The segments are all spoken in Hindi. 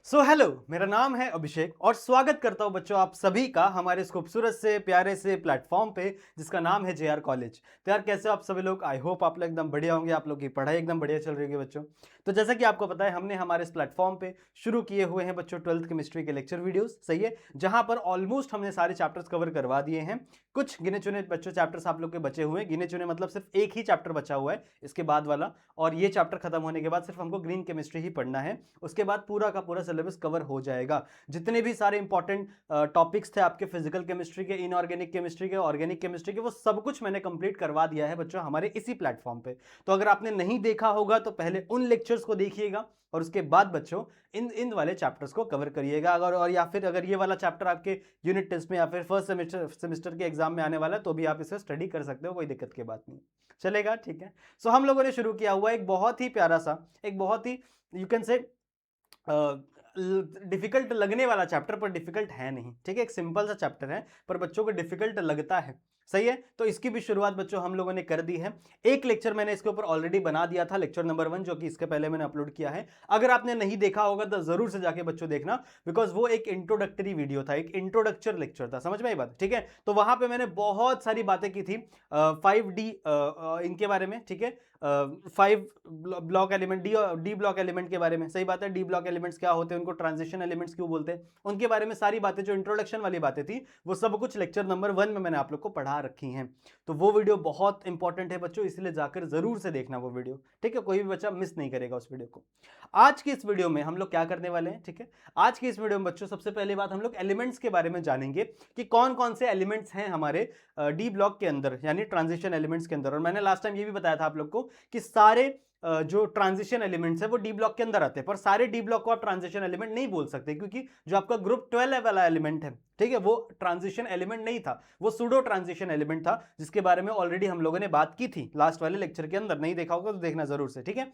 हेलो, मेरा नाम है अभिषेक और स्वागत करता हूं बच्चों आप सभी का हमारे इस खूबसूरत से प्यारे से प्लेटफॉर्म पे जिसका नाम है जेआर कॉलेज। तो यार कैसे हो आप सभी लोग? आई होप आप लोग एकदम बढ़िया होंगे, आप लोग की पढ़ाई एकदम बढ़िया चल रही होगी बच्चों। तो जैसा कि आपको पता है हमने हमारे इस प्लेटफॉर्म पे शुरू किए हुए हैं बच्चों 12th केमिस्ट्री के लेक्चर वीडियोस, सही है, जहां पर ऑलमोस्ट हमने सारे चैप्टर्स कवर करवा दिए हैं। कुछ गिने चुने बच्चों चैप्टर्स आप लोग के बचे हुए हैं, गिने चुने मतलब सिर्फ एक ही चैप्टर बचा हुआ है इसके बाद वाला, और ये चैप्टर खत्म होने के बाद सिर्फ हमको ग्रीन केमिस्ट्री ही पढ़ना है। उसके बाद पूरा का पूरा सिलेबस कवर हो जाएगा। जितने भी सारे इंपॉर्टेंट टॉपिक्स थे आपके फिजिकल केमिस्ट्री के, इनऑर्गेनिक केमिस्ट्री के, ऑर्गेनिक केमिस्ट्री के, वो सब कुछ मैंने कंप्लीट करवा दिया है बच्चों हमारे इसी प्लेटफॉर्म पे। तो अगर आपने नहीं देखा होगा तो पहले उन लेक्चर्स को देखिएगा और उसके बाद बच्चों इन इन वाले चैप्टर्स को कवर करिएगा। अगर और या फिर अगर ये वाला चैप्टर आपके यूनिट टेस्ट में या फिर फर्स्ट सेमेस्टर के एग्जाम में आने वाला है तो भी आप इसे स्टडी कर सकते हो, कोई दिक्कत की बात नहीं। चलेगा, ठीक है। सो हम लोगों ने शुरू किया हुआ एक बहुत ही प्यारा सा, एक बहुत ही यू कैन से डिफिकल्ट लगने वाला चैप्टर, पर डिफिकल्ट है नहीं, ठीक है। एक सिंपल सा चैप्टर है पर बच्चों को डिफिकल्ट लगता है, सही है। तो इसकी भी शुरुआत बच्चों हम लोगों ने कर दी है। एक लेक्चर मैंने इसके ऊपर ऑलरेडी बना दिया था, लेक्चर नंबर 1, जो कि इसके पहले मैंने अपलोड किया है। अगर आपने नहीं देखा होगा तो जरूर से जाके बच्चों देखना, बिकॉज वो एक इंट्रोडक्टरी वीडियो था, एक इंट्रोडक्चर लेक्चर था, समझ में आई बात, ठीक है। तो वहां पे मैंने बहुत सारी बातें की थी 5D इनके बारे में, ठीक है। 5 block element, D block element के बारे में, सही बात है। डी ब्लॉक एलिमेंट्स क्या होते हैं, उनको ट्रांजिशन एलिमेंट्स क्यों बोलते हैं, उनके बारे में सारी बातें, जो इंट्रोडक्शन वाली बातें थी, वो सब कुछ लेक्चर नंबर 1 में मैंने आप लोग को पढ़ा रखी हैं। तो वो वीडियो बहुत इंपॉर्टेंट है बच्चों, इसलिए जाकर जरूर से देखना वो वीडियो, ठीक है। कोई भी बच्चा मिस नहीं करेगा उस वीडियो को। आज की इस वीडियो में हम लोग क्या करने वाले हैं, ठीक है। आज की इस वीडियो में बच्चों सबसे पहले बात हम लोग एलिमेंट्स के बारे में जानेंगे कि कौन कौन से एलिमेंट्स हैं हमारे डी ब्लॉक के अंदर, यानी ट्रांजिशन एलिमेंट्स के अंदर। और मैंने लास्ट टाइम ये भी बताया था आप लोग को कि सारे जो ट्रांजिशन एलिमेंट्स है वो डी ब्लॉक के अंदर आते हैं, पर सारे डी ब्लॉक को आप ट्रांजिशन एलिमेंट नहीं बोल सकते, क्योंकि जो आपका ग्रुप 12 वाला एलिमेंट है, ठीक है, वो ट्रांजिशन एलिमेंट नहीं था, वो सूडो ट्रांजिशन एलिमेंट था, जिसके बारे में ऑलरेडी हम लोगों ने बात की थी लास्ट वाले लेक्चर के अंदर। नहीं देखा होगा तो देखना जरूर से, ठीक है।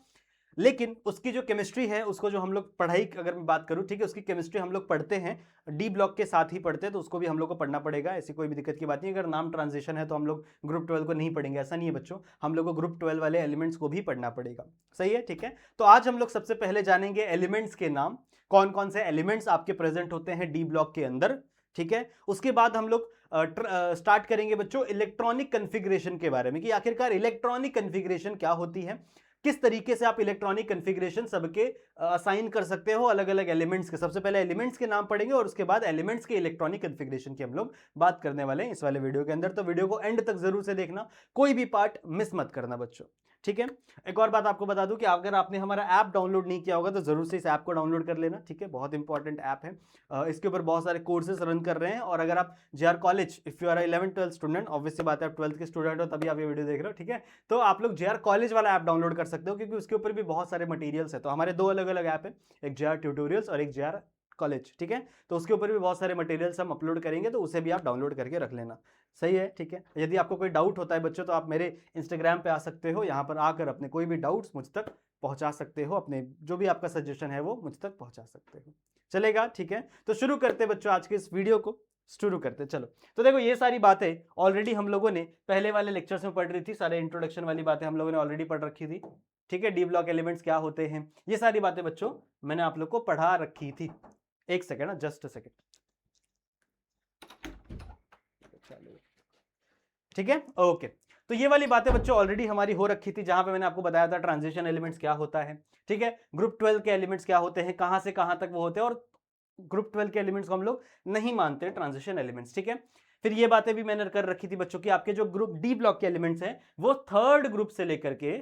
लेकिन उसकी जो केमिस्ट्री है, उसको जो हम लोग पढ़ाई अगर मैं बात करूं, ठीक है, उसकी केमिस्ट्री हम लोग पढ़ते हैं, डी ब्लॉक के साथ ही पढ़ते हैं, तो उसको भी हम लोग को पढ़ना पड़ेगा, ऐसी कोई भी दिक्कत की बात नहीं। अगर नाम ट्रांजिशन है तो हम लोग ग्रुप 12 को नहीं पढ़ेंगे, ऐसा नहीं है बच्चों, हम लोग को ग्रुप 12 वाले एलिमेंट्स को भी पढ़ना पड़ेगा, सही है, ठीक है। तो आज हम लोग सबसे पहले जानेंगे एलिमेंट्स के नाम, कौन कौन से एलिमेंट्स आपके प्रेजेंट होते हैं डी ब्लॉक के अंदर, ठीक है। उसके बाद हम लोग स्टार्ट करेंगे बच्चों इलेक्ट्रॉनिक कन्फिग्रेशन के बारे में, कि आखिरकार इलेक्ट्रॉनिक कन्फिग्रेशन क्या होती है, किस तरीके से आप इलेक्ट्रॉनिक कन्फिग्रेशन सबके असाइन कर सकते हो अलग अलग एलिमेंट्स के। सबसे पहले एलिमेंट्स के नाम पढ़ेंगे और उसके बाद एलिमेंट्स के इलेक्ट्रॉनिक कन्फिग्रेशन की हम लोग बात करने वाले हैं इस वाले वीडियो के अंदर। तो वीडियो को एंड तक जरूर से देखना, कोई भी पार्ट मिस मत करना बच्चों, ठीक है। एक और बात आपको बता दूं कि अगर आपने हमारा ऐप डाउनलोड नहीं किया होगा तो जरूर से इस ऐप को डाउनलोड कर लेना, ठीक है। बहुत इंपॉर्टेंट ऐप है, इसके ऊपर बहुत सारे कोर्सेज रन कर रहे हैं। और अगर आप JR college, if you are 11th-12th student, obviously बात है आप 12th के स्टूडेंट हो तभी आप ये वीडियो देख रहे हो, ठीक है, तो आप लोग जेआर कॉलेज वाला ऐप डाउनलोड कर सकते हो, क्योंकि उसके ऊपर भी बहुत सारे मटेरियल्स है। तो हमारे दो अलग अलग ऐप है, एक जेआर ट्यूटोरियल्स और एक जेआर कॉलेज, ठीक है। तो उसके ऊपर भी बहुत सारे मटेरियल्स हम अपलोड करेंगे, तो उसे भी आप डाउनलोड करके रख लेना, सही है, ठीक है। यदि आपको कोई डाउट होता है बच्चों तो आप मेरे इंस्टाग्राम पे आ सकते हो, यहाँ पर आकर अपने कोई भी डाउट्स मुझ तक पहुंचा सकते हो, अपने जो भी आपका सजेशन है वो मुझ तक पहुंचा सकते हो, चलेगा, ठीक है। तो शुरू करते बच्चों आज के इस वीडियो को, शुरू करते चलो। तो देखो ये सारी बातें ऑलरेडी हम लोगों ने पहले वाले लेक्चर्स में पढ़ रही थी, सारे इंट्रोडक्शन वाली बातें हम लोगों ने ऑलरेडी पढ़ रखी थी, ठीक है। डी ब्लॉक एलिमेंट्स क्या होते हैं, ये सारी बातें बच्चों मैंने आप लोग को पढ़ा रखी थी। एक सेकेंड ना, जस्ट अ सेकेंड, ठीक है, ओके। तो ये वाली बातें बच्चों ऑलरेडी हमारी हो रखी थी, जहां पे मैंने आपको बताया था ट्रांजिशन एलिमेंट्स क्या होता है, ठीक है। ग्रुप 12 के एलिमेंट्स क्या होते हैं, कहां से कहां तक वो होते हैं, और ग्रुप 12 के एलिमेंट्स को हम लोग नहीं मानते ट्रांजिशन एलिमेंट्स, ठीक है। फिर ये बातें भी मैंने कर रखी थी बच्चों की, आपके जो ग्रुप डी ब्लॉक के एलिमेंट्स हैं वो थर्ड ग्रुप से लेकर के,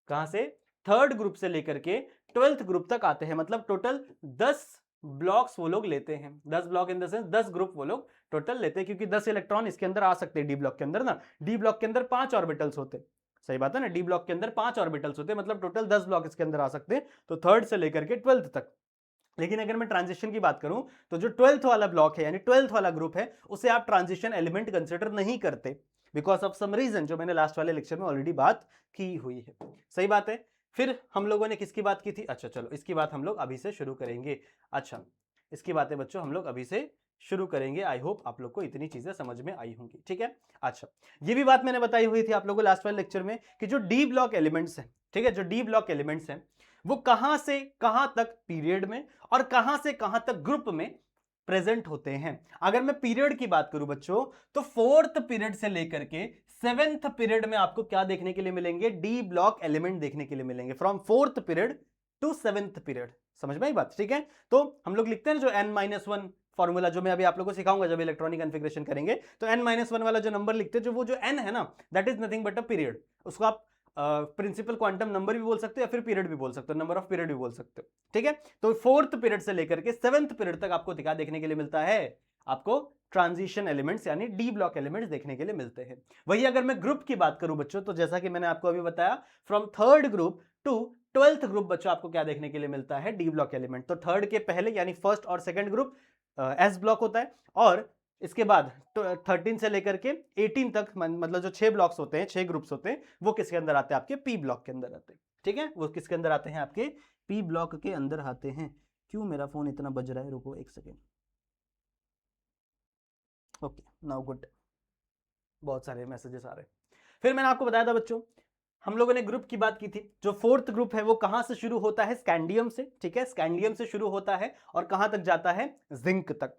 कहां से, थर्ड ग्रुप से लेकर के 12th ग्रुप तक आते हैं। मतलब टोटल 10 ब्लॉक्स वो लोग लेते हैं, 10 block in the sense 10 group वो लोग टोटल लेते हैं, क्योंकि 10 इलेक्ट्रॉन इसके अंदर आ सकते हैं डी ब्लॉक के अंदर ना। डी ब्लॉक के अंदर 5 ऑर्बिटल्स होते, सही बात है ना, डी ब्लॉक के अंदर 5 ऑर्बिटल्स होते, मतलब टोटल 10 ब्लॉक इसके अंदर आ सकते हैं, तो थर्ड से लेकर के 12th तक। लेकिन अगर मैं ट्रांजिशन की बात करूं तो जो 12th वाला ब्लॉक है, यानी 12th वाला ग्रुप है, उसे आप ट्रांजिशन एलिमेंट कंसिडर नहीं करते, बिकॉज ऑफ सम रीजन, जो मैंने लास्ट वाले लेक्चर में ऑलरेडी बात की हुई है, सही बात है। फिर हम लोगों ने किसकी बात की थी, अच्छा चलो इसकी बात हम लोग अभी से शुरू करेंगे। अच्छा, इसकी बातें बच्चों हम लोग अभी से शुरू करेंगे। आई होप आप लोग को इतनी चीजें समझ में आई होंगी, ठीक है। अच्छा, ये भी बात मैंने बताई हुई थी आप लोगों को लास्ट वाले लेक्चर में कि जो डी ब्लॉक एलिमेंट्स हैं, ठीक है, जो डी ब्लॉक एलिमेंट्स हैं वो कहां से कहां तक पीरियड में और कहां से कहां तक ग्रुप में प्रेजेंट होते हैं। अगर मैं पीरियड की बात करूं बच्चों, तो फोर्थ पीरियड से लेकर के सेवेंथ पीरियड में आपको क्या देखने के लिए मिलेंगे, डी ब्लॉक एलिमेंट देखने के लिए मिलेंगे, from fourth period to seventh period. समझ में आई बात, ठीक है। तो हम लोग लिखते हैं जो n-1 फॉर्मूला, जो मैं अभी आप लोगों को सिखाऊंगा जब इलेक्ट्रॉनिक कॉन्फ़िगरेशन करेंगे, तो n-1 वाला जो नंबर लिखते हैं, जो वो जो n है ना, that is nothing but a period. उसको आप प्रिंसिपल क्वांटम नंबर भी बोल सकते हो या फिर पीरियड भी बोल सकते हो, नंबर ऑफ पीरियड भी बोल सकते हो, ठीक है। तो फोर्थ पीरियड से लेकर के सेवेंथ पीरियड तक आपको क्या देखने के लिए मिलता है, आपको ट्रांजिशन एलिमेंट्स यानी डी ब्लॉक एलिमेंट्स देखने के लिए मिलते हैं। वही अगर मैं ग्रुप की बात करूं बच्चों, तो जैसा कि मैंने आपको अभी बताया, from third group to twelfth group बच्चों आपको क्या देखने के लिए मिलता है, डी ब्लॉक एलिमेंट। तो थर्ड के पहले यानी फर्स्ट और सेकंड ग्रुप एस ब्लॉक होता है, और इसके बाद 13 से लेकर के 18 तक, मतलब जो 6 ब्लॉक्स होते हैं, 6 ग्रुप्स होते हैं, वो किसके अंदर आते हैं, आपके पी ब्लॉक के अंदर आते हैं, ठीक है। वो किसके अंदर आते हैं, आपके पी ब्लॉक के अंदर आते हैं। क्यों मेरा फोन इतना बज रहा है, रुको एक सेकेंड। ओके, नाउ गुड, बहुत सारे मैसेजेस आ रहे हैं। फिर मैंने आपको बताया था बच्चों, हम लोगों ने ग्रुप की बात की थी, जो फोर्थ ग्रुप है वो कहां से शुरू होता है, स्कैंडियम से, ठीक है, स्कैंडियम से शुरू होता है और कहां तक जाता है, जिंक तक।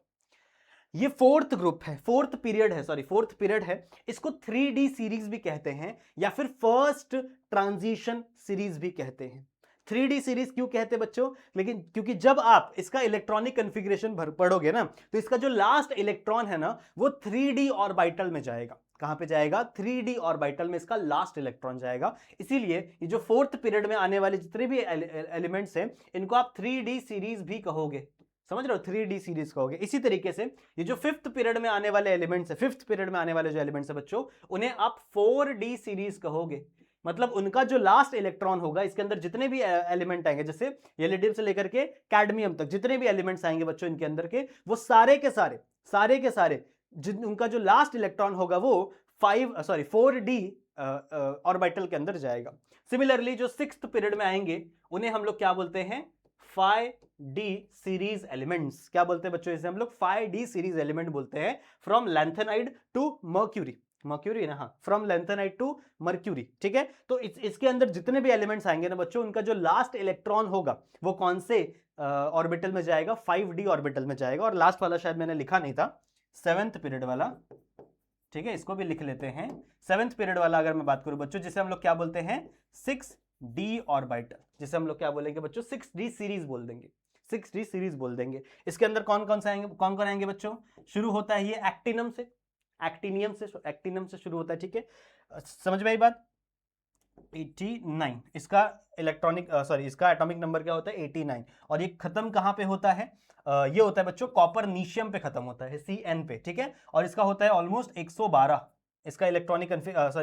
ये फोर्थ ग्रुप है, फोर्थ पीरियड है, सॉरी फोर्थ पीरियड है। इसको 3D सीरीज भी कहते हैं या फिर फर्स्ट ट्रांजिशन सीरीज भी कहते हैं। 3D सीरीज क्यों कहते हैं बच्चों, लेकिन क्योंकि जब आप इसका इलेक्ट्रॉनिक कन्फिग्रेशन पढ़ोगे ना, तो इसका जो लास्ट इलेक्ट्रॉन है ना, वो 3D ऑर्बिटल में जाएगा। कहां पे जाएगा, 3D ऑर्बिटल में इसका लास्ट इलेक्ट्रॉन जाएगा। इसीलिए ये जो फोर्थ पीरियड में आने वाले जितने भी एलिमेंट्स हैं, इनको आप 3D सीरीज भी कहोगे, समझ रहे हो, 3D सीरीज कहोगे। इसी तरीके से ये जो फिफ्थ पीरियड में आने वाले एलिमेंट्स है, फिफ्थ पीरियड में आने वाले जो एलिमेंट्स है बच्चों, उन्हें आप 4D सीरीज कहोगे। मतलब उनका जो लास्ट इलेक्ट्रॉन होगा, इसके अंदर जितने भी एलिमेंट आएंगे, जैसे यलिडियम से लेकर के कैडमियम तक जितने भी एलिमेंट्स आएंगे बच्चों इनके अंदर के, वो सारे के सारे उनका जो लास्ट इलेक्ट्रॉन होगा वो 4D ऑर्बिटल के अंदर जाएगा। सिमिलरली जो सिक्स्थ पीरियड में आएंगे, उन्हें हम लोग क्या बोलते हैं, 5D सीरीज एलिमेंट्स। क्या बोलते हैं बच्चों, इसे हम लोग 5D सीरीज एलिमेंट बोलते हैं, from lanthanide to mercury, mercury ना, हाँ, फ्रॉम लैंथेनाइड टू मर्क्यूरी, ठीक है। तो इसके अंदर जितने भी एलिमेंट्स आएंगे ना बच्चों, उनका जो लास्ट इलेक्ट्रॉन होगा वो कौन से ऑर्बिटल में जाएगा, 5D ऑर्बिटल में जाएगा। और लास्ट वाला शायद मैंने लिखा नहीं था, सेवेंथ पीरियड वाला, ठीक है, इसको भी लिख लेते हैं। सेवेंथ पीरियड वाला अगर मैं बात करूं बच्चों, जिसे हम लोग क्या बोलते हैं, 6D ऑर्बिटल, जिसे हम लोग क्या बोलेंगे बच्चों, 6D सीरीज बोल देंगे, 6D सीरीज बोल देंगे। इसके अंदर कौन कौन से आएंगे, कौन कौन आएंगे बच्चों, शुरू होता है ये एक्टिनियम से, एक्टिनियम से शुरू होता है, ठीक है। समझ में आई बात। 89 इसका इलेक्ट्रॉनिक इसका एटॉमिक नंबर क्या होता है, 89। और ये खत्म कहां पे होता है, ये होता है बच्चों कॉपरनीशियम पे खत्म होता है, Cn पे, ठीक है। और इसका होता है ऑलमोस्ट 112, इसका इलेक्ट्रॉनिक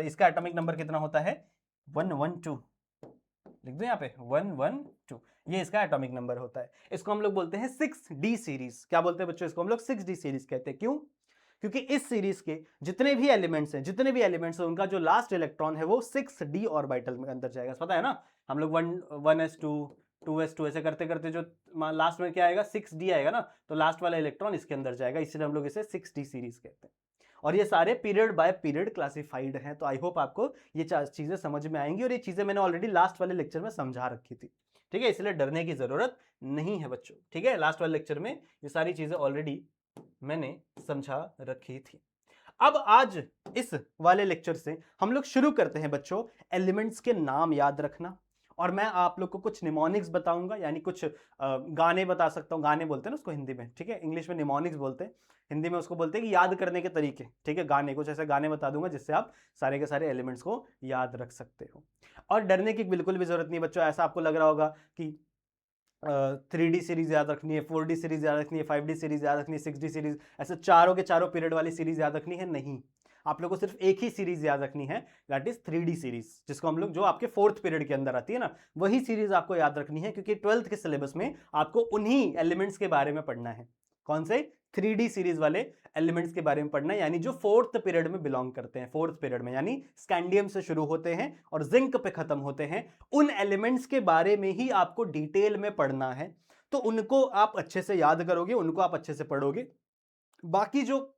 इसका एटॉमिक नंबर कितना होता है, 112, लिख दो यहाँ पे 112, ये इसका एटॉमिक नंबर होता है। इसको हम लोग बोलते हैं 6D सीरीज। क्या बोलते हैं बच्चों, इसको हम लोग 6D सीरीज कहते हैं। क्यों, क्योंकि इस सीरीज के जितने भी एलिमेंट्स हैं, उनका जो लास्ट इलेक्ट्रॉन है वो 6D ऑर्बिटल में अंदर जाएगा। पता है ना, हम लोग 1s2 2s2 ऐसे करते करते जो लास्ट में क्या आएगा, 6D आएगा ना, तो लास्ट वाला इलेक्ट्रॉन इसके अंदर जाएगा, इसलिए हम लोग इसे 6D सीरीज कहते हैं। और ये सारे पीरियड बाय पीरियड क्लासिफाइड हैं। तो आई होप आपको ये चीजें समझ में आएंगी, और ये चीजें मैंने ऑलरेडी लास्ट वाले लेक्चर में समझा रखी थी, ठीक है, इसलिए डरने की जरूरत नहीं है बच्चों, ठीक है। लास्ट वाले लेक्चर में ये सारी चीजें ऑलरेडी मैंने समझा रखी थी। अब आज इस वाले लेक्चर से हम लोग शुरू करते हैं बच्चों, एलिमेंट्स के नाम याद रखना। और मैं आप लोग को कुछ निमोनिक्स बताऊंगा, यानी कुछ गाने बता सकता हूँ, गाने बोलते हैं ना उसको हिंदी में, ठीक है, इंग्लिश में निमोनिक्स बोलते हैं, हिंदी में उसको बोलते हैं कि याद करने के तरीके, ठीक है, गाने, कुछ ऐसे गाने बता दूंगा जिससे आप सारे के सारे एलिमेंट्स को याद रख सकते हो। और डरने की बिल्कुल भी जरूरत नहीं बच्चों। ऐसा आपको लग रहा होगा कि 3D सीरीज याद रखनी है, 4D सीरीज याद रखनी है, 5D सीरीज याद रखनी है, 6D सीरीज, ऐसे चारों के चारों पीरियड वाली सीरीज याद रखनी है, नहीं, आप लोगों को सिर्फ एक ही सीरीज याद रखनी है, दैट इज 3D सीरीज, जिसको हम लोग, जो आपके फोर्थ पीरियड के अंदर आती है ना, वही सीरीज आपको याद रखनी है, क्योंकि 12th के सिलेबस में आपको उन्हीं एलिमेंट्स के बारे में पढ़ना है। कौन से, 3D सीरीज वाले एलिमेंट्स के बारे में पढ़ना है, यानी जो फोर्थ पीरियड में बिलोंग करते हैं, फोर्थ पीरियड में, यानी स्कैंडियम से शुरू होते हैं और जिंक पे खत्म होते हैं, उन एलिमेंट्स के बारे में ही आपको डिटेल में पढ़ना है। तो उनको आप अच्छे से याद करोगे, उनको आप अच्छे से पढ़ोगे, बाकी जो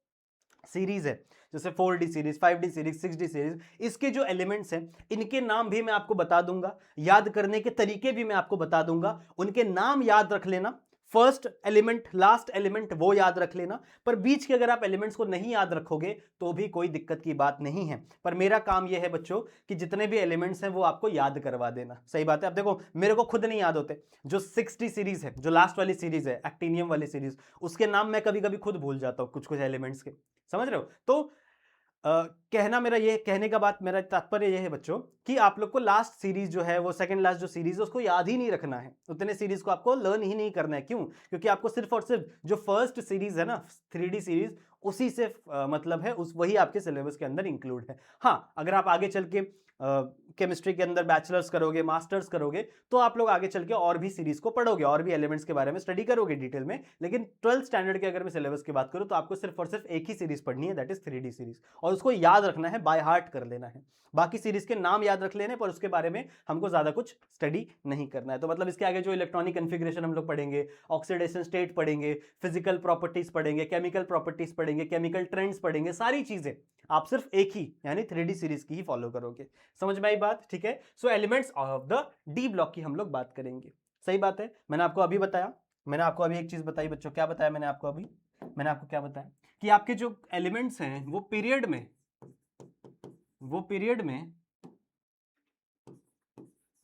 सीरीज है जैसे 4D series, 5D series, 6D series, इसके जो एलिमेंट्स हैं इनके नाम भी मैं आपको बता दूंगा, याद करने के तरीके भी मैं आपको बता दूंगा। उनके नाम याद रख लेना, फर्स्ट एलिमेंट, लास्ट एलिमेंट वो याद रख लेना, पर बीच के अगर आप एलिमेंट्स को नहीं याद रखोगे तो भी कोई दिक्कत की बात नहीं है। पर मेरा काम यह है बच्चों कि जितने भी एलिमेंट्स हैं वो आपको याद करवा देना। सही बात है। अब देखो मेरे को खुद नहीं याद होते, जो 6D सीरीज है, जो लास्ट वाली सीरीज है, एक्टिनियम वाली सीरीज, उसके नाम मैं कभी कभी खुद भूल जाता हूं कुछ कुछ एलिमेंट्स के, समझ रहे हो। तो कहना मेरा ये, कहने का बात मेरा तात्पर्य यह है बच्चों कि आप लोग को लास्ट सीरीज जो है, वो सेकंड लास्ट जो सीरीज है, उसको याद ही नहीं रखना है, उतने सीरीज को आपको लर्न ही नहीं करना है। क्यों? क्योंकि आपको सिर्फ और सिर्फ जो फर्स्ट सीरीज है ना, 3D सीरीज, उसी से मतलब है, उस वही आपके सिलेबस के अंदर इंक्लूड है। हाँ, अगर आप आगे चल के केमिस्ट्री के अंदर बैचलर्स करोगे, मास्टर्स करोगे, तो आप लोग आगे चल के और भी सीरीज को पढ़ोगे, और भी एलिमेंट्स के बारे में स्टडी करोगे डिटेल में। लेकिन 12th स्टैंडर्ड के अगर मैं सिलेबस की बात करूं तो आपको सिर्फ और सिर्फ एक ही सीरीज पढ़नी है, दैट इज 3D सीरीज, और उसको याद रखना है, बाय हार्ट कर लेना है। बाकी सीरीज के नाम याद रख लेने, पर उसके बारे में हमको ज्यादा कुछ स्टडी नहीं करना है। तो मतलब इसके आगे जो इलेक्ट्रॉनिक कन्फिग्रेशन हम लोग पढ़ेंगे, ऑक्सीडेशन स्टेट पढ़ेंगे, फिजिकल प्रॉपर्टीज पढ़ेंगे, केमिकल प्रॉपर्टीज पढ़ेंगे, केमिकल ट्रेंड्स पढ़ेंगे, सारी चीजें आप सिर्फ एक ही यानी 3D सीरीज की ही फॉलो करोगे। समझ में आई बात? ठीक है। So elements of the d block की हम लोग बात करेंगे। सही बात है। मैंने आपको अभी बताया, मैंने आपको अभी एक चीज बताई बच्चों। क्या बताया मैंने आपको अभी? मैंने आपको क्या बताया कि आपके जो एलिमेंट्स हैं वो पीरियड में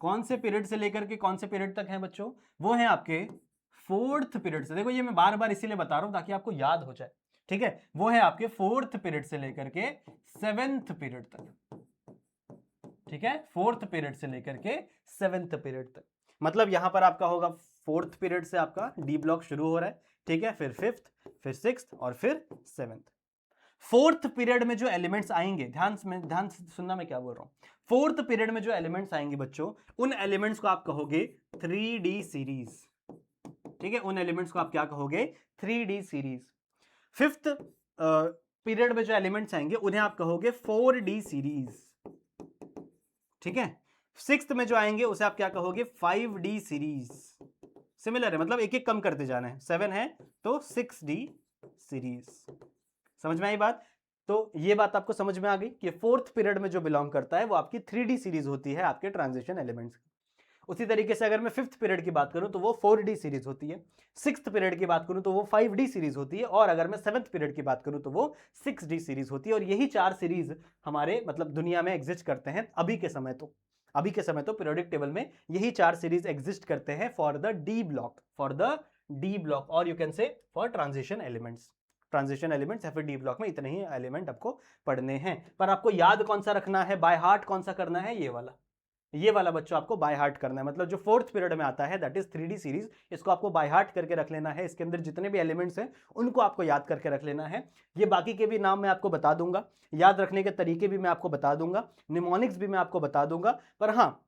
कौन से पीरियड से लेकर के कौन से पीरियड तक हैं बच्चों? वो हैं आपके 4th पीरियड से। देखो ये मैं बार बार इसीलिए बता रहा हूं ताकि आपको याद हो जाए। ठीक है, वो है आपके 4th पीरियड से लेकर के 7th पीरियड तक। ठीक है, 4th पीरियड से लेकर के 7th पीरियड तक। मतलब यहां पर आपका होगा 4th पीरियड से आपका डी ब्लॉक शुरू हो रहा है। ठीक है, फिर 5th, फिर 6th और फिर 7th। 4th पीरियड में जो एलिमेंट्स आएंगे, ध्यान से सुनना मैं क्या बोल रहा हूं। 4th पीरियड में जो एलिमेंट्स आएंगे बच्चों, उन एलिमेंट्स को आप कहोगे 3D सीरीज। ठीक है, उन एलिमेंट्स को आप क्या कहोगे? 3D series. 5th पीरियड में जो एलिमेंट्स आएंगे उन्हें आप कहोगे 4D सीरीज। ठीक है, 6th में जो आएंगे उसे आप क्या कहोगे? 5D series. सिमिलर है, मतलब एक एक कम करते जाना है। 7 है तो 6D सीरीज। समझ में आई बात? तो ये बात आपको समझ में आ गई कि 4th पीरियड में जो बिलोंग करता है वो आपकी 3D सीरीज होती है, आपके ट्रांजिशन एलिमेंट्स। उसी तरीके से अगर मैं 5th पीरियड की बात करूं तो वो 4D सीरीज होती है, 6th पीरियड की बात करूं तो वो 5D सीरीज होती है, और अगर मैं 7th पीरियड की बात करूं तो वो 6D सीरीज होती है। और यही 4 सीरीज हमारे मतलब दुनिया में एग्जिस्ट करते हैं अभी के समय। तो अभी के समय तो पीरियोडिक टेबल में यही 4 सीरीज एग्जिस्ट करते हैं फॉर द डी ब्लॉक, और you can say for transition elements. Transition elements या फिर डी ब्लॉक में इतने ही एलिमेंट आपको पढ़ने हैं। पर आपको याद कौन सा रखना है, बाय हार्ट कौन सा करना है? ये वाला बच्चों आपको बाय हार्ट करना है। मतलब जो 4th पीरियड में आता है दैट इज 3D सीरीज, इसको आपको बाय हार्ट करके रख लेना है। इसके अंदर जितने भी एलिमेंट्स हैं उनको आपको याद करके रख लेना है। ये बाकी के भी नाम मैं आपको बता दूंगा, याद रखने के तरीके भी मैं आपको बता दूंगा, निमोनिक्स भी मैं आपको बता दूंगा। पर हाँ,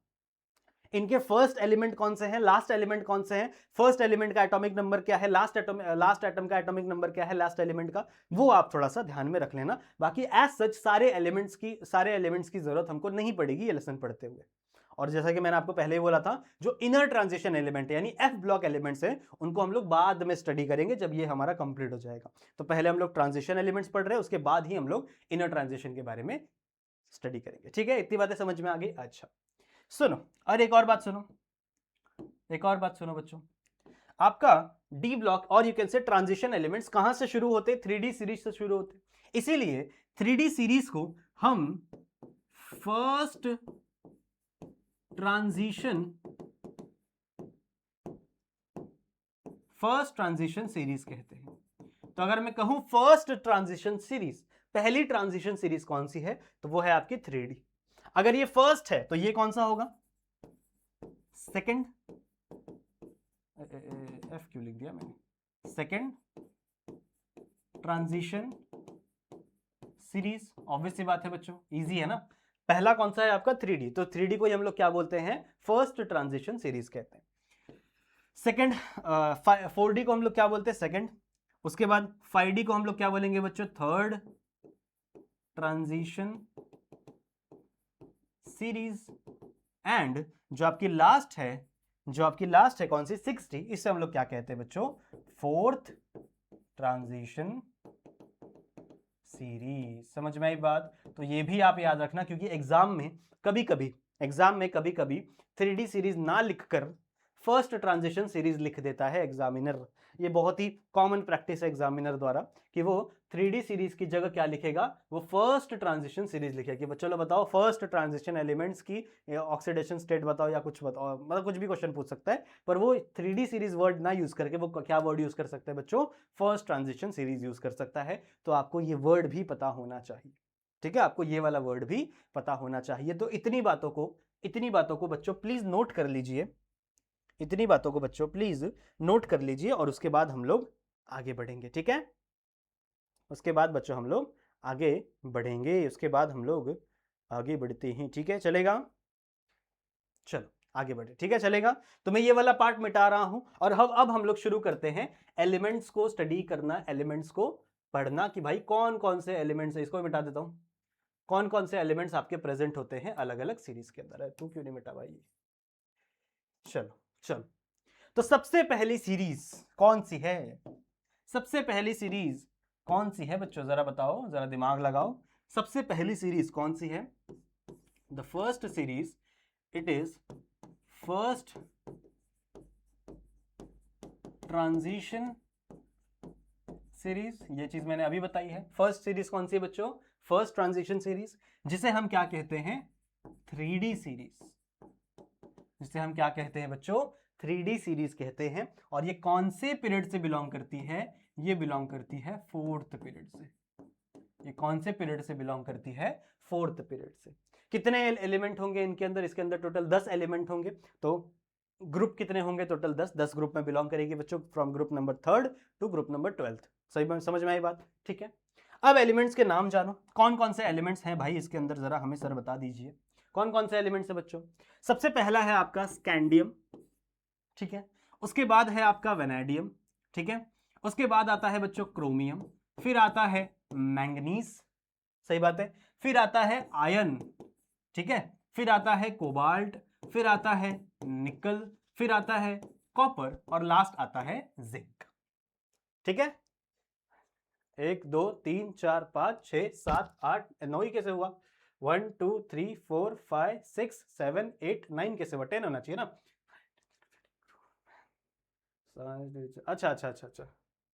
इनके फर्स्ट एलिमेंट कौन से हैं, लास्ट एलिमेंट कौन से हैं, फर्स्ट एलिमेंट का एटॉमिक नंबर क्या है, लास्ट एटम का एटॉमिक नंबर क्या है लास्ट एलिमेंट का, वो आप थोड़ा सा ध्यान में रख लेना। बाकी एज सच सारे एलिमेंट्स की जरूरत हमको नहीं पड़ेगी ये लेसन पढ़ते हुए। और जैसा कि मैंने आपको पहले ही बोला था, जो इनर ट्रांजिशन एलिमेंट है यानी एफ ब्लॉक एलिमेंट्स हैं, उनको हम लोग बाद में स्टडी करेंगे जब ये हमारा कंप्लीट हो जाएगा। तो पहले हम लोग ट्रांजिशन एलिमेंट्स पढ़ रहे हैं, उसके बाद ही हम लोग इनर ट्रांजिशन के बारे में स्टडी करेंगे। ठीक है, इतनी बातें समझ में आ गई? अच्छा सुनो, और एक और बात सुनो बच्चों। आपका डी ब्लॉक और you can say transition elements कहां से शुरू होते? 3D सीरीज से शुरू होते। इसीलिए 3D सीरीज को हम फर्स्ट ट्रांजिशन सीरीज कहते हैं। तो अगर मैं कहूं फर्स्ट ट्रांजिशन सीरीज, पहली ट्रांजिशन सीरीज कौन सी है? तो वो है आपकी 3D। अगर ये फर्स्ट है तो ये कौन सा होगा? सेकंड, एफ क्यों लिख दिया मैंने? Second transition series. ऑब्वियस सी बात है बच्चों, इजी है ना। पहला कौन सा है आपका? 3D। तो 3D को हम लोग क्या बोलते हैं? फर्स्ट ट्रांजिशन सीरीज कहते हैं। सेकंड 4D को हम लोग क्या बोलते हैं? सेकंड। उसके बाद 5D को हम लोग क्या बोलेंगे बच्चों? Third transition series. एंड जो आपकी लास्ट है कौन सी? 6D, इसे हम लोग क्या कहते हैं बच्चों? Fourth transition series. समझ में आई बात? तो ये भी आप याद रखना, क्योंकि एग्जाम में कभी कभी 3D सीरीज ना लिखकर फर्स्ट ट्रांजिशन सीरीज लिख देता है एग्जामिनर। ये बहुत ही कॉमन प्रैक्टिस है एग्जामिनर द्वारा कि वो 3D सीरीज की जगह क्या लिखेगा, वो फर्स्ट ट्रांजिशन सीरीज लिखेगा कि चलो बताओ फर्स्ट ट्रांजिशन एलिमेंट्स की ऑक्सीडेशन स्टेट बताओ या कुछ बताओ, मतलब कुछ भी क्वेश्चन पूछ सकता है। पर वो 3D सीरीज वर्ड ना यूज करके वो क्या वर्ड यूज कर सकता है बच्चों? फर्स्ट ट्रांजिशन सीरीज यूज कर सकता है। तो आपको ये वर्ड भी पता होना चाहिए, ठीक है? आपको ये वाला वर्ड भी पता होना चाहिए। तो इतनी बातों को बच्चों प्लीज नोट कर लीजिए, इतनी बातों को बच्चों प्लीज नोट कर लीजिए, और उसके बाद हम लोग आगे बढ़ेंगे, ठीक है? उसके बाद बच्चों हम लोग आगे बढ़ेंगे, उसके बाद हम लोग आगे बढ़ते हैं, ठीक है? चलेगा? चलो आगे बढ़े, ठीक है? चलेगा? तो मैं ये वाला पार्ट मिटा रहा हूं, और अब हम लोग शुरू करते हैं एलिमेंट्स को स्टडी करना, एलिमेंट्स को पढ़ना कि भाई कौन कौन से एलिमेंट्स है। इसको मिटा देता हूं। कौन कौन से एलिमेंट्स आपके प्रेजेंट होते हैं अलग अलग सीरीज के अंदर है। तू क्यों नहीं मिटा भाई? चलो चलो, तो सबसे पहली सीरीज कौन सी है? सबसे पहली सीरीज कौन सी है बच्चों? जरा बताओ, जरा दिमाग लगाओ। सबसे पहली सीरीज कौन सी है? The first series, it is first transition series. ये चीज मैंने अभी बताई है। फर्स्ट सीरीज कौन सी है बच्चों? फर्स्ट ट्रांजिशन सीरीज, जिसे हम क्या कहते हैं? 3D series. जिसे हम क्या कहते हैं बच्चों? 3D सीरीज कहते हैं। और ये कौन से पीरियड से बिलोंग करती है? ये बिलोंग करती है फोर्थ पीरियड से। ये कौन से पीरियड से बिलोंग करती है? फोर्थ पीरियड से। कितने एलिमेंट होंगे इनके अंदर? इसके अंदर टोटल 10 एलिमेंट होंगे। तो ग्रुप कितने होंगे? टोटल 10 ग्रुप में बिलोंग करेगी बच्चों, from group number 3rd to group number 12th। सही समझ में आई बात? ठीक है। अब एलिमेंट्स के नाम जानो, कौन कौन से एलिमेंट्स हैं भाई इसके अंदर, जरा हमें सर बता दीजिए कौन कौन से एलिमेंट्स है बच्चों। सबसे पहला है आपका स्कैंडियम, ठीक है। उसके बाद है आपका वेनेडियम, ठीक है। उसके बाद आता है बच्चों क्रोमियम, फिर आता है मैंगनीज, सही बात है। फिर आता है आयरन, ठीक है। फिर आता है कोबाल्ट, फिर आता है निकल, फिर आता है कॉपर, और लास्ट आता है जिंक, ठीक है। 1 2 3 4 5 6 7 8 9 ही कैसे हुआ? 1 2 3 4 5 6 7 8 9 कैसे हुआ? 10 होना चाहिए ना। अच्छा अच्छा अच्छा अच्छा,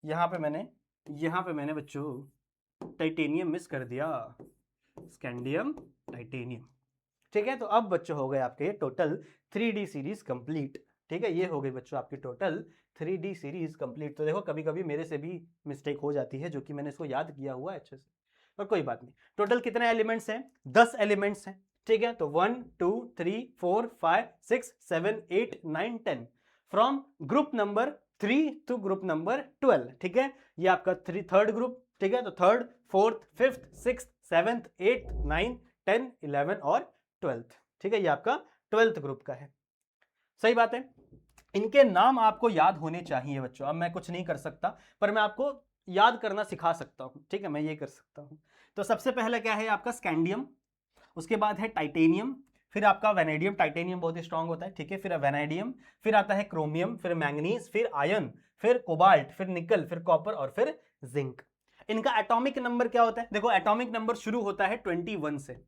यहाँ पे मैंने बच्चों टाइटेनियम मिस कर दिया, स्कैंडियम टाइटेनियम, ठीक है। तो अब बच्चों हो गए आपके टोटल 3D सीरीज कंप्लीट, ठीक है। ये हो गई बच्चों आपकी टोटल 3D सीरीज कंप्लीट। तो देखो कभी कभी मेरे से भी मिस्टेक हो जाती है, जो कि मैंने इसको याद किया हुआ है अच्छे से, पर कोई बात नहीं। टोटल कितने एलिमेंट्स हैं? 10 एलिमेंट्स हैं, ठीक है। तो 1 2 3 4 5 6 7 8 9 10 from group number 3 to group number 12, ठीक है। ये आपका थर्ड ग्रुप, ठीक है। तो 3rd 4th 5th 6th 7th 8th 9th 10th 11 और 12th, ठीक है। ये आपका 12th ग्रुप का है, सही बात है। इनके नाम आपको याद होने चाहिए बच्चों। अब मैं कुछ नहीं कर सकता, पर मैं आपको याद करना सिखा सकता हूं, ठीक है। मैं ये कर सकता हूं। तो सबसे पहले क्या है आपका? स्कैंडियम, उसके बाद है टाइटेनियम, फिर आपका वेनेडियम, टाइटेनियम बहुत ही स्ट्रांग होता है, ठीक है। फिर वेनेडियम, फिर आता है क्रोमियम, फिर मैंगनीज, फिर आयरन, फिर कोबाल्ट, फिर निकल, फिर कॉपर और फिर जिंक। इनका एटॉमिक नंबर क्या होता है? देखो एटॉमिक नंबर शुरू होता है 21 से।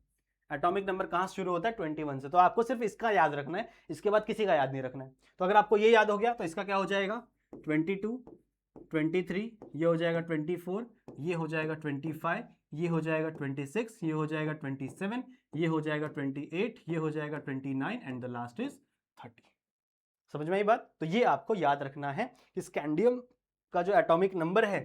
एटॉमिक नंबर कहां शुरू होता है? 21 से। तो आपको सिर्फ इसका याद रखना है, इसके बाद किसी का याद नहीं रखना है। तो अगर आपको ये याद हो गया तो इसका क्या हो जाएगा? 22 23, ये हो जाएगा 24, ये हो जाएगा 25, ये हो जाएगा 26, ये हो जाएगा 27, ये हो जाएगा 28, ये हो जाएगा 29 एंड द लास्ट इज 30। समझ में आई बात? तो ये आपको याद रखना है कि स्कैंडियम का जो एटॉमिक नंबर है,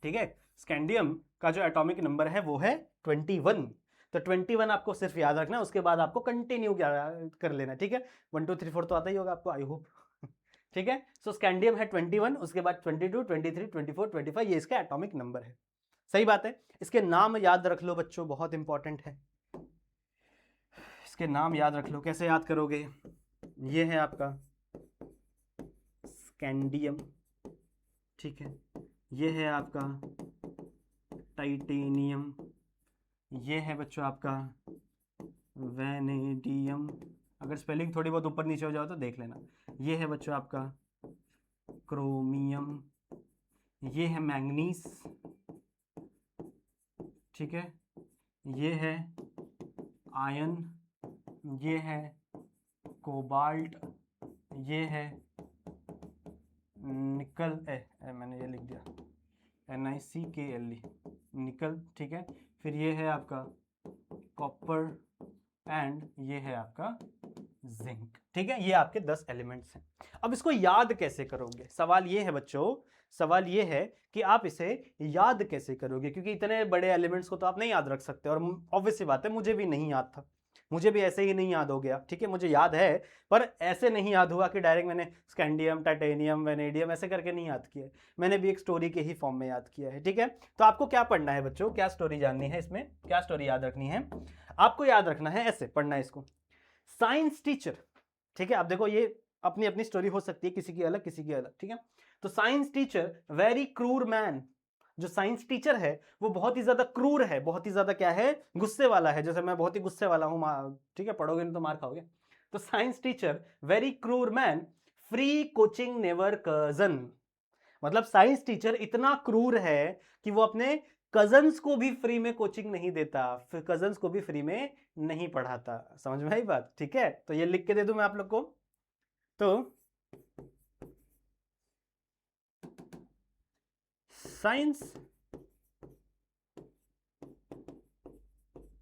ठीक है, स्कैंडियम का जो एटॉमिक नंबर है वो है 21। तो 21 आपको सिर्फ याद रखना है, उसके बाद आपको कंटिन्यू कर लेना, ठीक है। 1 2 3 4 तो आता ही होगा आपको, आई होप, ठीक है। सो स्कैंडियम है 21, उसके बाद 22 23 24 25, ये इसका एटॉमिक नंबर है, सही बात है। इसके नाम याद रख लो बच्चों, बहुत इंपॉर्टेंट है। इसके नाम याद रख लो। कैसे याद करोगे? ये है आपका स्कैंडियम, ठीक है। ये है आपका टाइटेनियम, ये है बच्चों आपका वेनेडियम। अगर स्पेलिंग थोड़ी बहुत ऊपर नीचे हो जाओ तो देख लेना। ये है बच्चों आपका क्रोमियम, ये है मैंगनीज, ठीक है, ये है आयन, ये है कोबाल्ट, ये है निकल, मैंने ये लिख दिया NiCKLe, निकल, ठीक है। फिर ये है आपका कॉपर एंड ये है आपका जिंक, ठीक है। ये आपके 10 एलिमेंट्स हैं। अब इसको याद कैसे करोगे, सवाल ये है बच्चों, सवाल ये है कि आप इसे याद कैसे करोगे, क्योंकि इतने बड़े एलिमेंट्स को तो आप नहीं याद रख सकते, और ऑब्वियस सी बात है मुझे भी नहीं याद था, मुझे भी ऐसे ही नहीं याद हो गया, ठीक है। मुझे याद है पर ऐसे नहीं याद हुआ कि डायरेक्ट मैंने स्कैंडियम, टाइटेनियम, वेनेडियम ऐसे करके नहीं याद किया, मैंने भी एक स्टोरी के ही फॉर्म में याद किया है, ठीक है। तो आपको क्या पढ़ना है बच्चों, क्या स्टोरी जाननी है, इसमें क्या स्टोरी याद रखनी है, आपको याद रखना है, ऐसे पढ़ना है इसको। साइंस टीचर, ठीक है। आप देखो ये अपनी अपनी स्टोरी हो सकती है, किसी की अलग किसी की अलग, ठीक है। तो साइंस टीचर वेरी क्रूर मैन, जो साइंस टीचर है वो बहुत ही ज्यादा क्रूर है, बहुत ही ज्यादा क्या है, गुस्से वाला है, जैसे मैं बहुत ही गुस्से वाला हूं, ठीक है, पढ़ोगे नहीं तो मार खाओगे। तो साइंस टीचर वेरी क्रूर man, free coaching never cousin, मतलब साइंस टीचर इतना क्रूर है कि वो अपने कजन्स को भी फ्री में कोचिंग नहीं देता, फिर कजन्स को भी फ्री में नहीं पढ़ाता। समझ में आई बात, ठीक है। तो ये लिख के दे दूं मैं आप लोग को। तो साइंस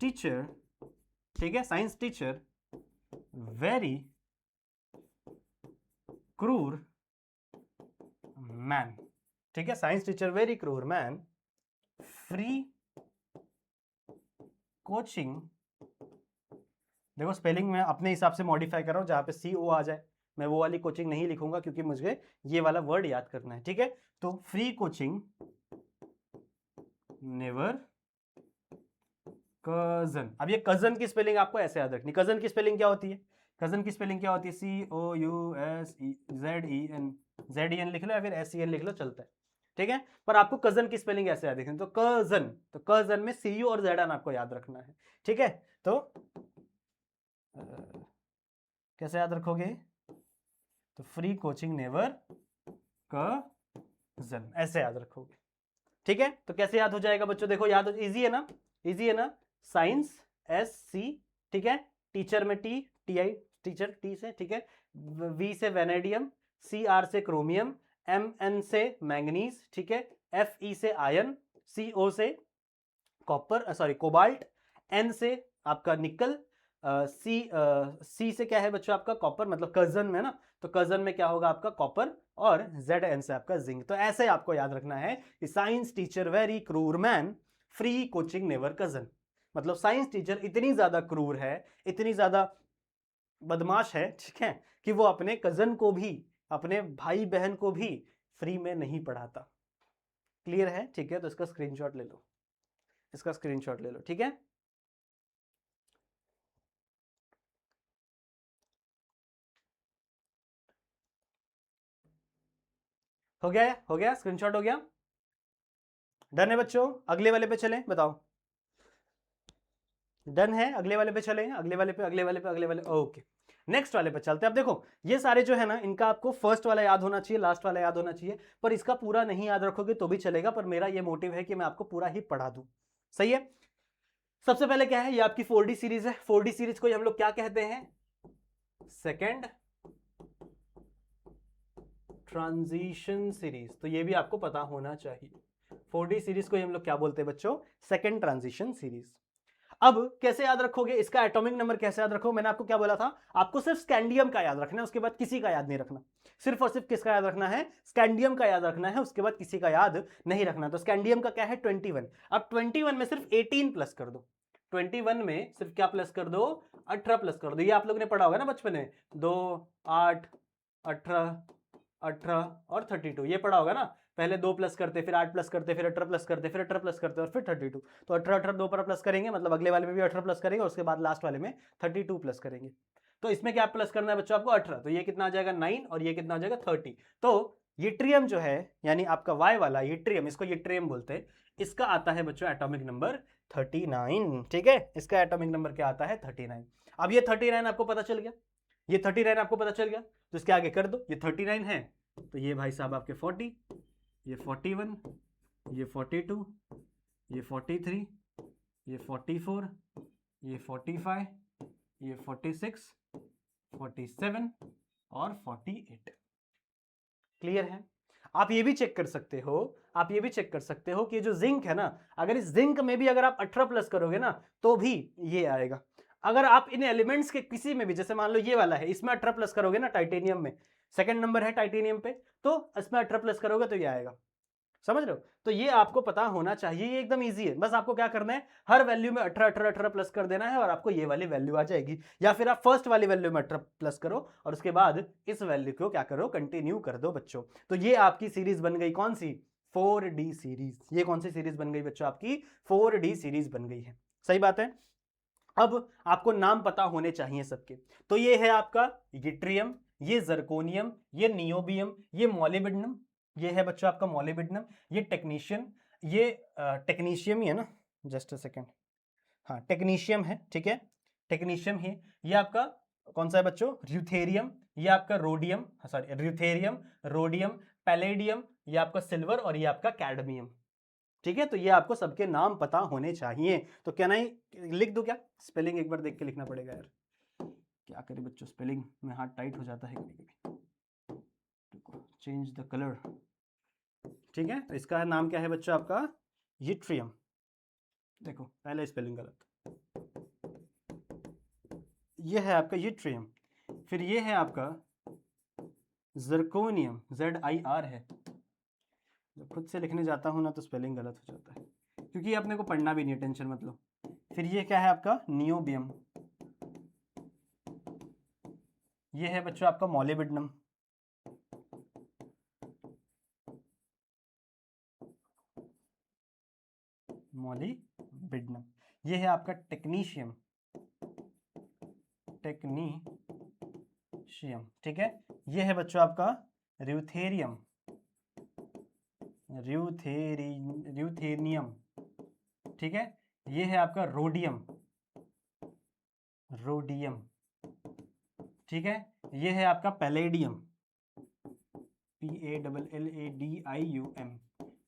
टीचर, ठीक है, साइंस टीचर वेरी क्रूर मैन, ठीक है, साइंस टीचर वेरी क्रूर मैन, फ्री कोचिंग, देखो स्पेलिंग में अपने हिसाब से मॉडिफाई कर रहा हूं, जहां पे CO आ जाए मैं वो वाली कोचिंग नहीं लिखूंगा, क्योंकि मुझे ये वाला वर्ड याद करना है, ठीक है। तो फ्री कोचिंग नेवर कजन, अब ये कजन की स्पेलिंग आपको ऐसे याद रखनी, कजन की स्पेलिंग क्या होती है, कजन की स्पेलिंग क्या होती है, COUSEZEN लिख लो या फिर SEN लिख लो, चलता है, ठीक है। पर आपको कजन की स्पेलिंग ऐसे याद रखनी, तो कजन, तो कजन में CU और ZN आपको याद रखना है, ठीक है। तो कैसे याद रखोगे, तो फ्री कोचिंग नेवर कजन, ऐसे याद रखोगे, ठीक है। तो कैसे याद हो जाएगा बच्चों, देखो याद हो, इजी है ना, इजी है ना। साइंस SC, ठीक है, टीचर में TI, टीचर T से, ठीक है, V से वेनेडियम, CR से क्रोमियम, MN से मैंगनीज, ठीक है, FE से आयन, CO से कॉपर, सॉरी कोबाल्ट, N से आपका निकल, C से क्या है बच्चों आपका कॉपर, मतलब कजन में ना, तो कजन में क्या होगा आपका कॉपर, और ZN से आपका जिंक। तो ऐसे आपको याद रखना है कि साइंस टीचर वेरी क्रूर man, free coaching never cousin, मतलब साइंस टीचर इतनी ज्यादा क्रूर है, इतनी ज्यादा बदमाश है, ठीक है, कि वो अपने कजन को भी, अपने भाई बहन को भी फ्री में नहीं पढ़ाता। क्लियर है, ठीक है। तो इसका स्क्रीनशॉट ले लो, इसका स्क्रीनशॉट ले लो, ठीक है। हो गया, हो गया, स्क्रीनशॉट हो गया, डन है बच्चों। अगले वाले पे चलें, बताओ, डन है, अगले वाले पे चलें, अगले वाले पे, अगले वाले पे, अगले वाले, ओके, नेक्स्ट वाले पे चलते हैं। अब देखो ये सारे जो है ना, इनका आपको फर्स्ट वाला याद होना चाहिए, लास्ट वाला याद होना चाहिए, पर इसका पूरा नहीं याद रखोगे तो भी चलेगा, पर मेरा ये मोटिव है कि मैं आपको पूरा ही पढ़ा दूं, सही है। सबसे पहले क्या है, ये आपकी 4D सीरीज है, 4D सीरीज को हम लोग क्या कहते हैं, सेकेंड ट्रांजिशन सीरीज, तो ये भी आपको पता होना चाहिए। 4D सीरीज को हम लोग क्या बोलते हैं बच्चों, सेकेंड ट्रांजिशन सीरीज। अब कैसे याद रखोगे, इसका एटॉमिक नंबर कैसे याद रखोगे, मैंने आपको क्या बोला था, आपको सिर्फ स्कैंडियम का याद रखना है, उसके बाद किसी का याद नहीं रखना, सिर्फ और सिर्फ किसका याद रखना है, स्कैंडियम का याद रखना है, उसके बाद किसी का याद नहीं रखना। तो स्कैंडियम का क्या है 21, अब 21 में सिर्फ 18 प्लस कर दो, 21 में सिर्फ क्या प्लस कर दो, 18 प्लस कर दो। ये आप लोग ने पढ़ा होगा ना बचपन में, 2 8 18 18 और 32, ये पढ़ा होगा ना, पहले 2 प्लस करते, फिर 8 प्लस करते, फिर 18 प्लस करते, फिर 18 प्लस करते, और फिर 32। तो 18 18 2 पर प्लस करेंगे, मतलब अगले वाले में भी 18 प्लस करेंगे, उसके बाद लास्ट वाले में 32 प्लस करेंगे। तो इसमें क्या प्लस करना है बच्चों आपको, 18, तो ये कितना आ जाएगा 9, और ये कितना आ जाएगा 30। तो यट्रियम जो है, यानी आपका वाई वाला यट्रियम, इसको यट्रियम बोलते हैं, इसका आता है बच्चों एटॉमिक नंबर 39, ठीक है, इसका एटॉमिक नंबर क्या आता है 39। अब ये 39 आपको पता चल गया, ये 39 आपको पता चल गया, तो इसके आगे कर दो, ये 39 है, तो ये भाई साहब आपके 40, ये 41, ये 42, ये 43, ये 44, ये 45, ये 46, 47 और 48। क्लियर है? आप ये भी चेक कर सकते हो, आप ये भी चेक कर सकते हो कि जो जिंक है ना, अगर इस जिंक में भी अगर आप 18 प्लस करोगे ना तो भी ये आएगा। अगर आप इन एलिमेंट्स के किसी में भी, जैसे मान लो ये वाला है, इसमें 18 प्लस करोगे ना, टाइटेनियम में सेकंड नंबर है टाइटेनियम पे, तो इसमें 18 प्लस करोगे तो ये आएगा। समझ रहे हो? तो ये आपको पता होना चाहिए, ये एकदम इजी है। बस आपको क्या करना है, हर वैल्यू में 18 18 18 प्लस कर देना है और आपको ये वाली वैल्यू आ जाएगी। या फिर आप फर्स्ट वाली वैल्यू में 18 प्लस करो और उसके बाद इस वैल्यू को क्या करो, कंटिन्यू कर दो बच्चों। तो ये आपकी सीरीज बन गई, कौन सी? 4D series. ये कौन सी सीरीज बन गई बच्चों? आपकी 4D सीरीज बन गई है। सही बात है। अब आपको नाम पता होने चाहिए सबके। तो ये है आपका यट्रियम, ये जर्कोनियम, ये नियोबियम, ये मॉलिब्डेनम, ये है बच्चों आपका मॉलिब्डेनम, ये टेक्नीशियम, ये टेक्नीशियम ही है ना, जस्ट अ सेकेंड, हाँ टेक्नीशियम है, ठीक है, टेक्नीशियम है। ये आपका कौन सा है बच्चों? र्यूथेरियम। ये आपका रोडियम, सॉरी र्यूथेरियम, रोडियम, पैलेडियम, ये आपका सिल्वर और ये आपका कैडमियम। ठीक है, तो ये आपको सबके नाम पता होने चाहिए। तो क्या नहीं लिख दूं क्या? स्पेलिंग एक बार देख के लिखना पड़ेगा यार, क्या करें बच्चों, स्पेलिंग में हाथ टाइट हो जाता है कभी कभी। Change the colour. ठीक है, तो इसका नाम क्या है बच्चों आपका? यट्रियम। देखो पहले स्पेलिंग गलत, ये है आपका यट्रियम। फिर ये है आपका जर्कोनियम, ZIR है। जब खुद से लिखने जाता हूँ ना तो स्पेलिंग गलत हो जाता है, क्योंकि ये अपने को पढ़ना भी नहीं है, टेंशन मत लो। फिर ये क्या है आपका? नियोबियम। ये है बच्चों आपका मॉलिब्डेनम। मॉलिब्डेनम। ये है आपका टेक्नीशियम, टेक्नीशियम। ठीक है, ये है बच्चों आपका र्यूथेरियम, र्यूथेनियम। ठीक है, ये है आपका रोडियम, रोडियम। ठीक है, ये है आपका पैलेडियम, PALLADIUM।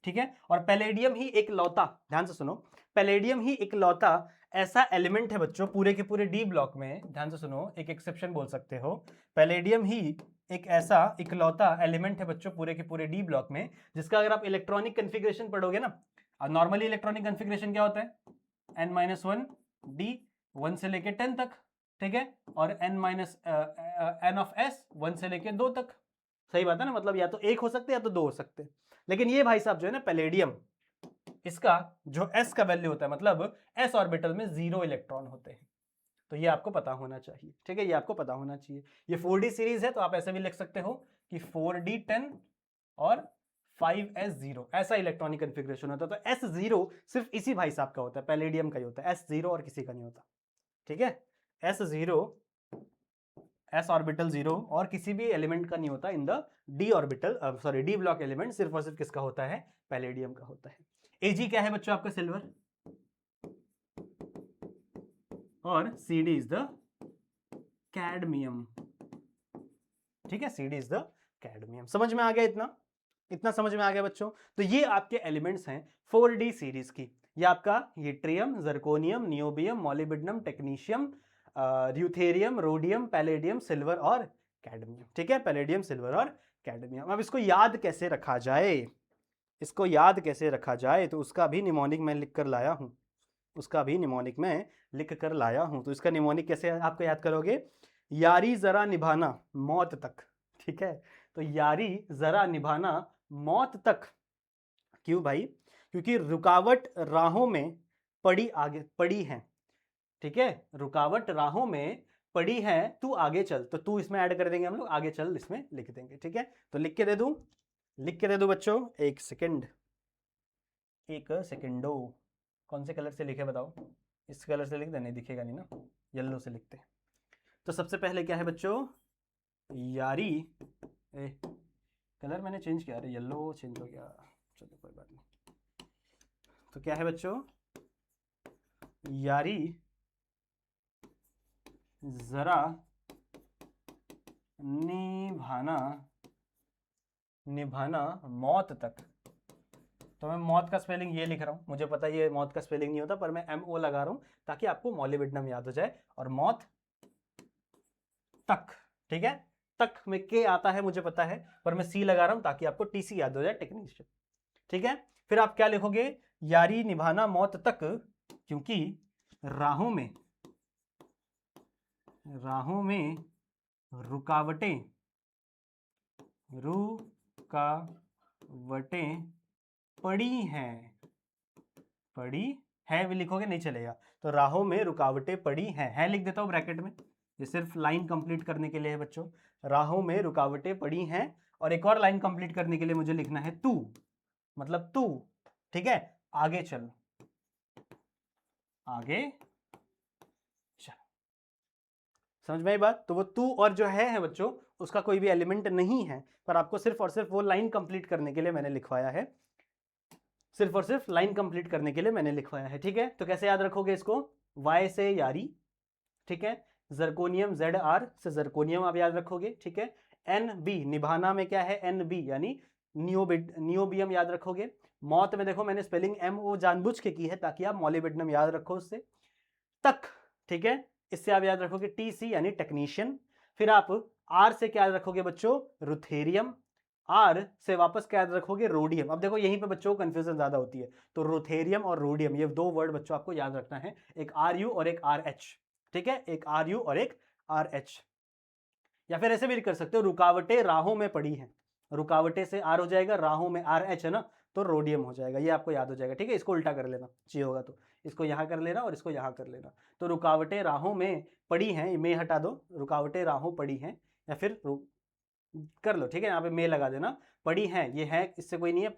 ठीक है, और पैलेडियम ही एक लौता, ध्यान से सुनो, पैलेडियम ही एक लौता ऐसा एलिमेंट है बच्चों पूरे के पूरे डी ब्लॉक में, ध्यान से सुनो, एक एक्सेप्शन बोल सकते हो, पैलेडियम ही एक ऐसा इकलौता एलिमेंट है बच्चों पूरे के पूरे डी ब्लॉक में जिसका अगर आप इलेक्ट्रॉनिक कन्फिग्रेशन पढ़ोगे ना, नॉर्मली इलेक्ट्रॉनिक कन्फिग्रेशन क्या होता है? n-1 d 1 से लेके 10 तक, ठीक है, और n ऑफ s 1 से लेके 2 तक। सही बात है ना, मतलब या तो एक हो सकते हैं या तो दो हो सकते हैं। लेकिन ये भाई साहब जो है ना पैलेडियम, इसका जो s का वैल्यू होता है, मतलब s ऑर्बिटल में 0 इलेक्ट्रॉन होते हैं। तो ये आपको पता होना चाहिए, ठीक है, ये आपको पता होना चाहिए। ये 4D सीरीज है तो आप ऐसे भी लिख सकते हो कि 4D10 और 5s0 ऐसा इलेक्ट्रॉनिक कन्फिग्रेशन होता है। तो s0 सिर्फ इसी भाई साहब का होता है, पैलेडियम का ही होता है, s0 और किसी का नहीं होता। ठीक है, s0 s ऑर्बिटल 0 और किसी भी एलिमेंट का नहीं होता in the D orbital, sorry D block element, सिर्फ और सिर्फ किसका होता है? पैलेडियम का होता है। Ag क्या है बच्चों आपका? सिल्वर, और Cd इज द कैडमियम। ठीक है, Cd इज द कैडमियम। समझ में आ गया? इतना समझ में आ गया बच्चों? तो ये आपके एलिमेंट्स हैं 4D सीरीज की। ये आपका yttrium, zirconium, niobium, molybdenum, technetium, ruthenium, rhodium, palladium, silver और कैडमियम। ठीक है, पैलेडियम, सिल्वर और कैडमियम। अब इसको याद कैसे रखा जाए, इसको याद कैसे रखा जाए, तो उसका भी निमोनिक मैं लिख कर लाया हूं, उसका भी निमोनिक में लिख कर लाया हूं। तो इसका निमोनिक कैसे आपको याद करोगे? यारी जरा निभाना मौत तक। ठीक है, तो यारी जरा निभाना मौत तक। क्यों भाई? क्योंकि रुकावट राहों में पड़ी है। ठीक है, रुकावट राहों में पड़ी है, तू आगे चल। तो तू इसमें ऐड कर देंगे हम लोग, आगे चल इसमें लिख देंगे। ठीक है, तो लिख के दे दूं, लिख के दे दूं बच्चों, एक सेकंड, एक सेकंडो। कौन से कलर से लिखे बताओ? इस कलर से लिख दे, नहीं दिखेगा नहीं ना, येलो से लिखते हैं। तो सबसे पहले क्या है बच्चों? यारी, कलर मैंने चेंज किया, अरे येलो चेंज हो गया, चलो कोई बात नहीं। तो क्या है बच्चों? यारी जरा निभाना, निभाना मौत तक, तो मैं मौत का स्पेलिंग ये लिख रहा हूँ, मुझे पता है ये मौत का स्पेलिंग नहीं होता, पर मैं MO लगा रहा हूँ ताकि आपको मॉलिबिडनम याद हो जाए। और मौत तक, ठीक है, तक में के आता है मुझे पता है, पर मैं C लगा रहा हूँ ताकि आपको TC याद हो जाए, टेक्नीशियन। ठीक है, फिर आप क्या लिखोगे, यारी निभाना मौत तक, क्योंकि राहों में रुकावटें पड़ी है भी लिखोगे नहीं चलेगा, तो राहों में रुकावटें पड़ी हैं, है लिख देता हूं ब्रैकेट में, ये सिर्फ लाइन कंप्लीट करने के लिए है बच्चों। राहों में रुकावटें पड़ी हैं, और एक और लाइन कंप्लीट करने के लिए मुझे लिखना है तू, मतलब तू, ठीक है, आगे चल, आगे चल, समझ में आई बात। तो वो तू और जो है बच्चों, उसका कोई भी एलिमेंट नहीं है, पर आपको सिर्फ और सिर्फ वो लाइन कंप्लीट करने के लिए मैंने लिखवाया है, सिर्फ और सिर्फ लाइन कंप्लीट करने के लिए मैंने लिखवाया है। ठीक है, तो कैसे याद रखोगे इसको, Y से यारी, ठीक है, जर्कोनियम ZR से जर्कोनियम आप याद रखोगे, ठीक है, NB निभाना में क्या है, NB यानी नियोबियम याद रखोगे। मौत में देखो मैंने स्पेलिंग MO जानबूझ के की है ताकि आप मॉलिबिडनम याद रखो उससे। तक, ठीक है, इससे आप याद रखोगे TC यानी टेक्नीशियन। फिर आप R से क्या याद रखोगे बच्चों, रुथेरियम। R से वापस क्या याद रखोगे, रोडियम। अब देखो यहीं पे बच्चों को कंफ्यूजन ज्यादा होती है, तो रुथेरियम और रोडियम ये दो वर्ड बच्चों आपको याद रखना है, एक RU और एक RH, ठीक है, एक RU और एक RH। या फिर ऐसे भी कर सकते हो, रुकावटें राहों में पड़ी हैं, रुकावटें से R हो जाएगा, राहों में RH है ना, तो रोडियम हो जाएगा, ये आपको याद हो जाएगा। ठीक है, इसको उल्टा कर लेना चाहिए होगा, तो इसको यहां कर लेना और इसको यहां कर लेना। तो रुकावटें राहों में पड़ी हैं, में हटा दो, रुकावटें राहों पड़ी हैं, या फिर कर लो, ठीक है, यहाँ पे में लगा देना, पड़ी हैं, ये है, इससे कोई नहीं है,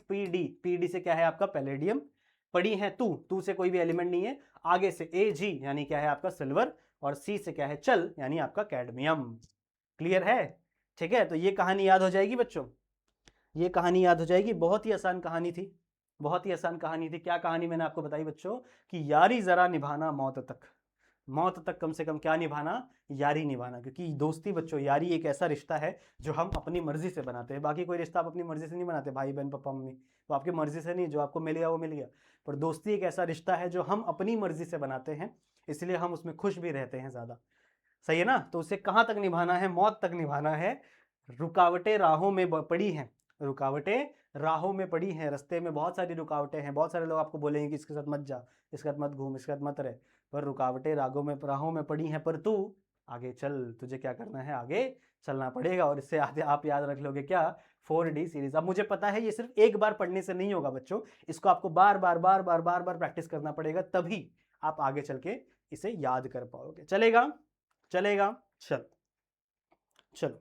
PD से क्या है आपका पैलेडियम, पड़ी है तू से कोई भी एलिमेंट नहीं है, आगे से AG यानी क्या है आपका सिल्वर, और C से क्या है चल यानी आपका कैडमियम। क्लियर है, ठीक है, तो ये कहानी याद हो जाएगी बच्चों, ये कहानी याद हो जाएगी, बहुत ही आसान कहानी थी, बहुत ही आसान कहानी थी। क्या कहानी मैंने आपको बताई बच्चों, कि यारी जरा निभाना मौत तक, मौत तक कम से कम क्या निभाना, यारी निभाना, क्योंकि दोस्ती बच्चों, यारी एक ऐसा रिश्ता है जो हम अपनी मर्जी से बनाते हैं। बाकी कोई रिश्ता आप अपनी मर्जी से नहीं बनाते, भाई बहन पापा मम्मी, वो आपकी मर्जी से नहीं, जो आपको मिल गया वो मिल गया, पर दोस्ती एक ऐसा रिश्ता है जो हम अपनी मर्जी से बनाते हैं, इसलिए हम उसमें खुश भी रहते हैं ज्यादा, सही है ना। तो उसे कहाँ तक निभाना है, मौत तक निभाना है। रुकावटें राहों में पड़ी हैं, रुकावटें राहों में पड़ी हैं, रास्ते में बहुत सारी रुकावटें हैं, बहुत सारे लोग आपको बोलेंगे कि इसके साथ मत जा, इसके साथ मत घूम, इसके साथ मत रह, पर रुकावटें राहों में पड़ी हैं, पर तू आगे चल, तुझे क्या करना है, आगे चलना पड़ेगा। और इससे आप याद रख लोगे क्या, 4D सीरीज। अब मुझे पता है ये सिर्फ एक बार पढ़ने से नहीं होगा बच्चों, इसको आपको बार बार प्रैक्टिस करना पड़ेगा, तभी आप आगे चल के इसे याद कर पाओगे। चलेगा, चलेगा, चलो चलो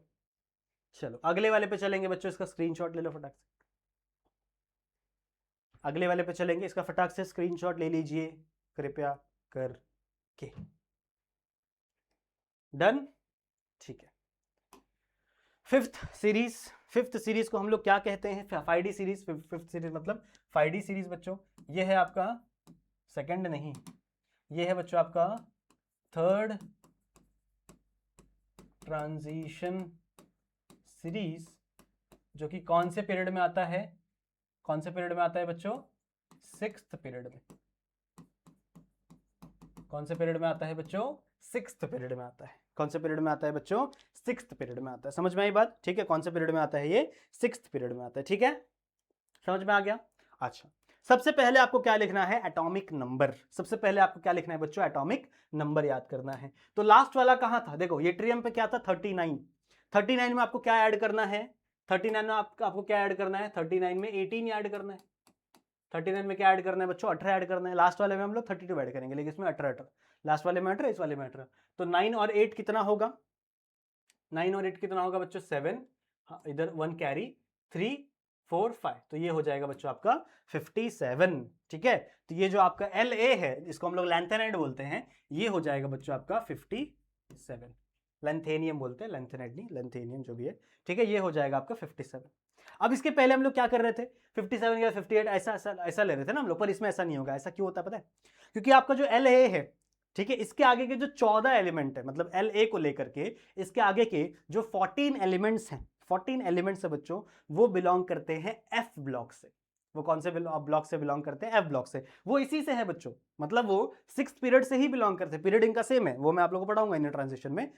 चलो अगले वाले पे चलेंगे बच्चों, इसका स्क्रीनशॉट ले लो फटाक से, अगले वाले पे चलेंगे, इसका फटाक से स्क्रीनशॉट ले लीजिए कृपया करके। डन, ठीक है। फिफ्थ सीरीज को हम लोग क्या कहते हैं, 5D सीरीज। फिफ्थ सीरीज मतलब 5D सीरीज बच्चों, ये है आपका सेकंड नहीं, ये है बच्चों आपका थर्ड ट्रांजिशन सीरीज, जो कि कौन से पीरियड में आता है, कौन से पीरियड में आता है बच्चों, सिक्स्थ पीरियड में। कौन से पीरियड में आता है बच्चों, सिक्स्थ पीरियड में आता है। कौन से पीरियड में आता है बच्चों, सिक्स्थ पीरियड में आता है। समझ में आई बात, ठीक है, कौन से पीरियड में आता है, ये सिक्स्थ पीरियड में आता है, ठीक है, समझ में आ गया। अच्छा, सबसे पहले आपको क्या लिखना है, एटॉमिक नंबर। सबसे पहले आपको क्या लिखना है बच्चों, एटॉमिक नंबर याद करना है। तो लास्ट वाला कहां था, देखो ये ट्रियम पे क्या था, 39। 39 में आपको क्या ऐड करना है, 39 में आपको क्या ऐड करना है, 39 में 18 ऐड करना है। 39 में क्या ऐड करना है बच्चों, 18 ऐड करना है। लास्ट वाले में हम लोग 32 ऐड करेंगे, लेकिन इसमें 18, लास्ट वाले में 18, इस वाले में 18। तो 9 और 8 कितना होगा, 9 और 8 कितना होगा बच्चों, 7, इधर 1 कैरी, 3 4 5, तो ये हो जाएगा बच्चों आपका 57, ठीक है। तो ये जो आपका LA है, इसको हम लोग लैंथेनाइड बोलते हैं, ये हो जाएगा बच्चों आपका 57। लैंथेनियम बोलते हैं, लैंथेनाइड नहीं, लैंथेनियम जो भी है, ठीक है, ये हो जाएगा आपका 57। अब इसके पहले हम लोग क्या कर रहे थे, 57 या 58 ऐसा ले रहे थे ना हम लोग, पर इसमें ऐसा नहीं होगा। ऐसा क्यों होता है पता है, क्योंकि आपका जो LA है, ठीक है, इसके आगे के जो 14 एलिमेंट है, मतलब LA को लेकर के इसके आगे के जो 14 एलिमेंट्स हैं, 14 एलिमेंट्स है बच्चों, वो बिलोंग करते हैं F ब्लॉक से, वो कौन से ब्लॉक से बिलोंग करते हैं? एफ ब्लॉक से। वो इसी से है बच्चों, मतलब वो 6th पीरियड से ही बिलोंग करते हैं। पीरियड इनका सेम है, वो मैं आप लोगों को पढ़ाऊंगा इन ट्रांजिशन में।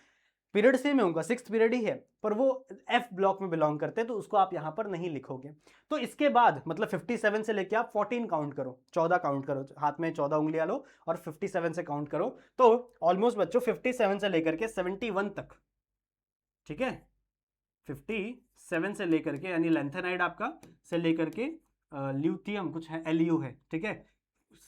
पीरियड सेम है उनका, 6th पीरियड ही है, पर वो एफ ब्लॉक में बिलोंग करते हैं, तो उसको आप यहां पर नहीं लिखोगे। तो इसके बाद मतलब 57 से लेके आप 14 काउंट करो, 14 काउंट करो, हाथ में 14 उंगलियां लो और 57 से काउंट करो, तो ऑलमोस्ट बच्चों 57 से लेकर के 71 तक, ठीक है, 57 से लेकर के, यानी लेंथेनाइड आपका से लेकर के ल्यूथियम कुछ है, एलयू है, ठीक है,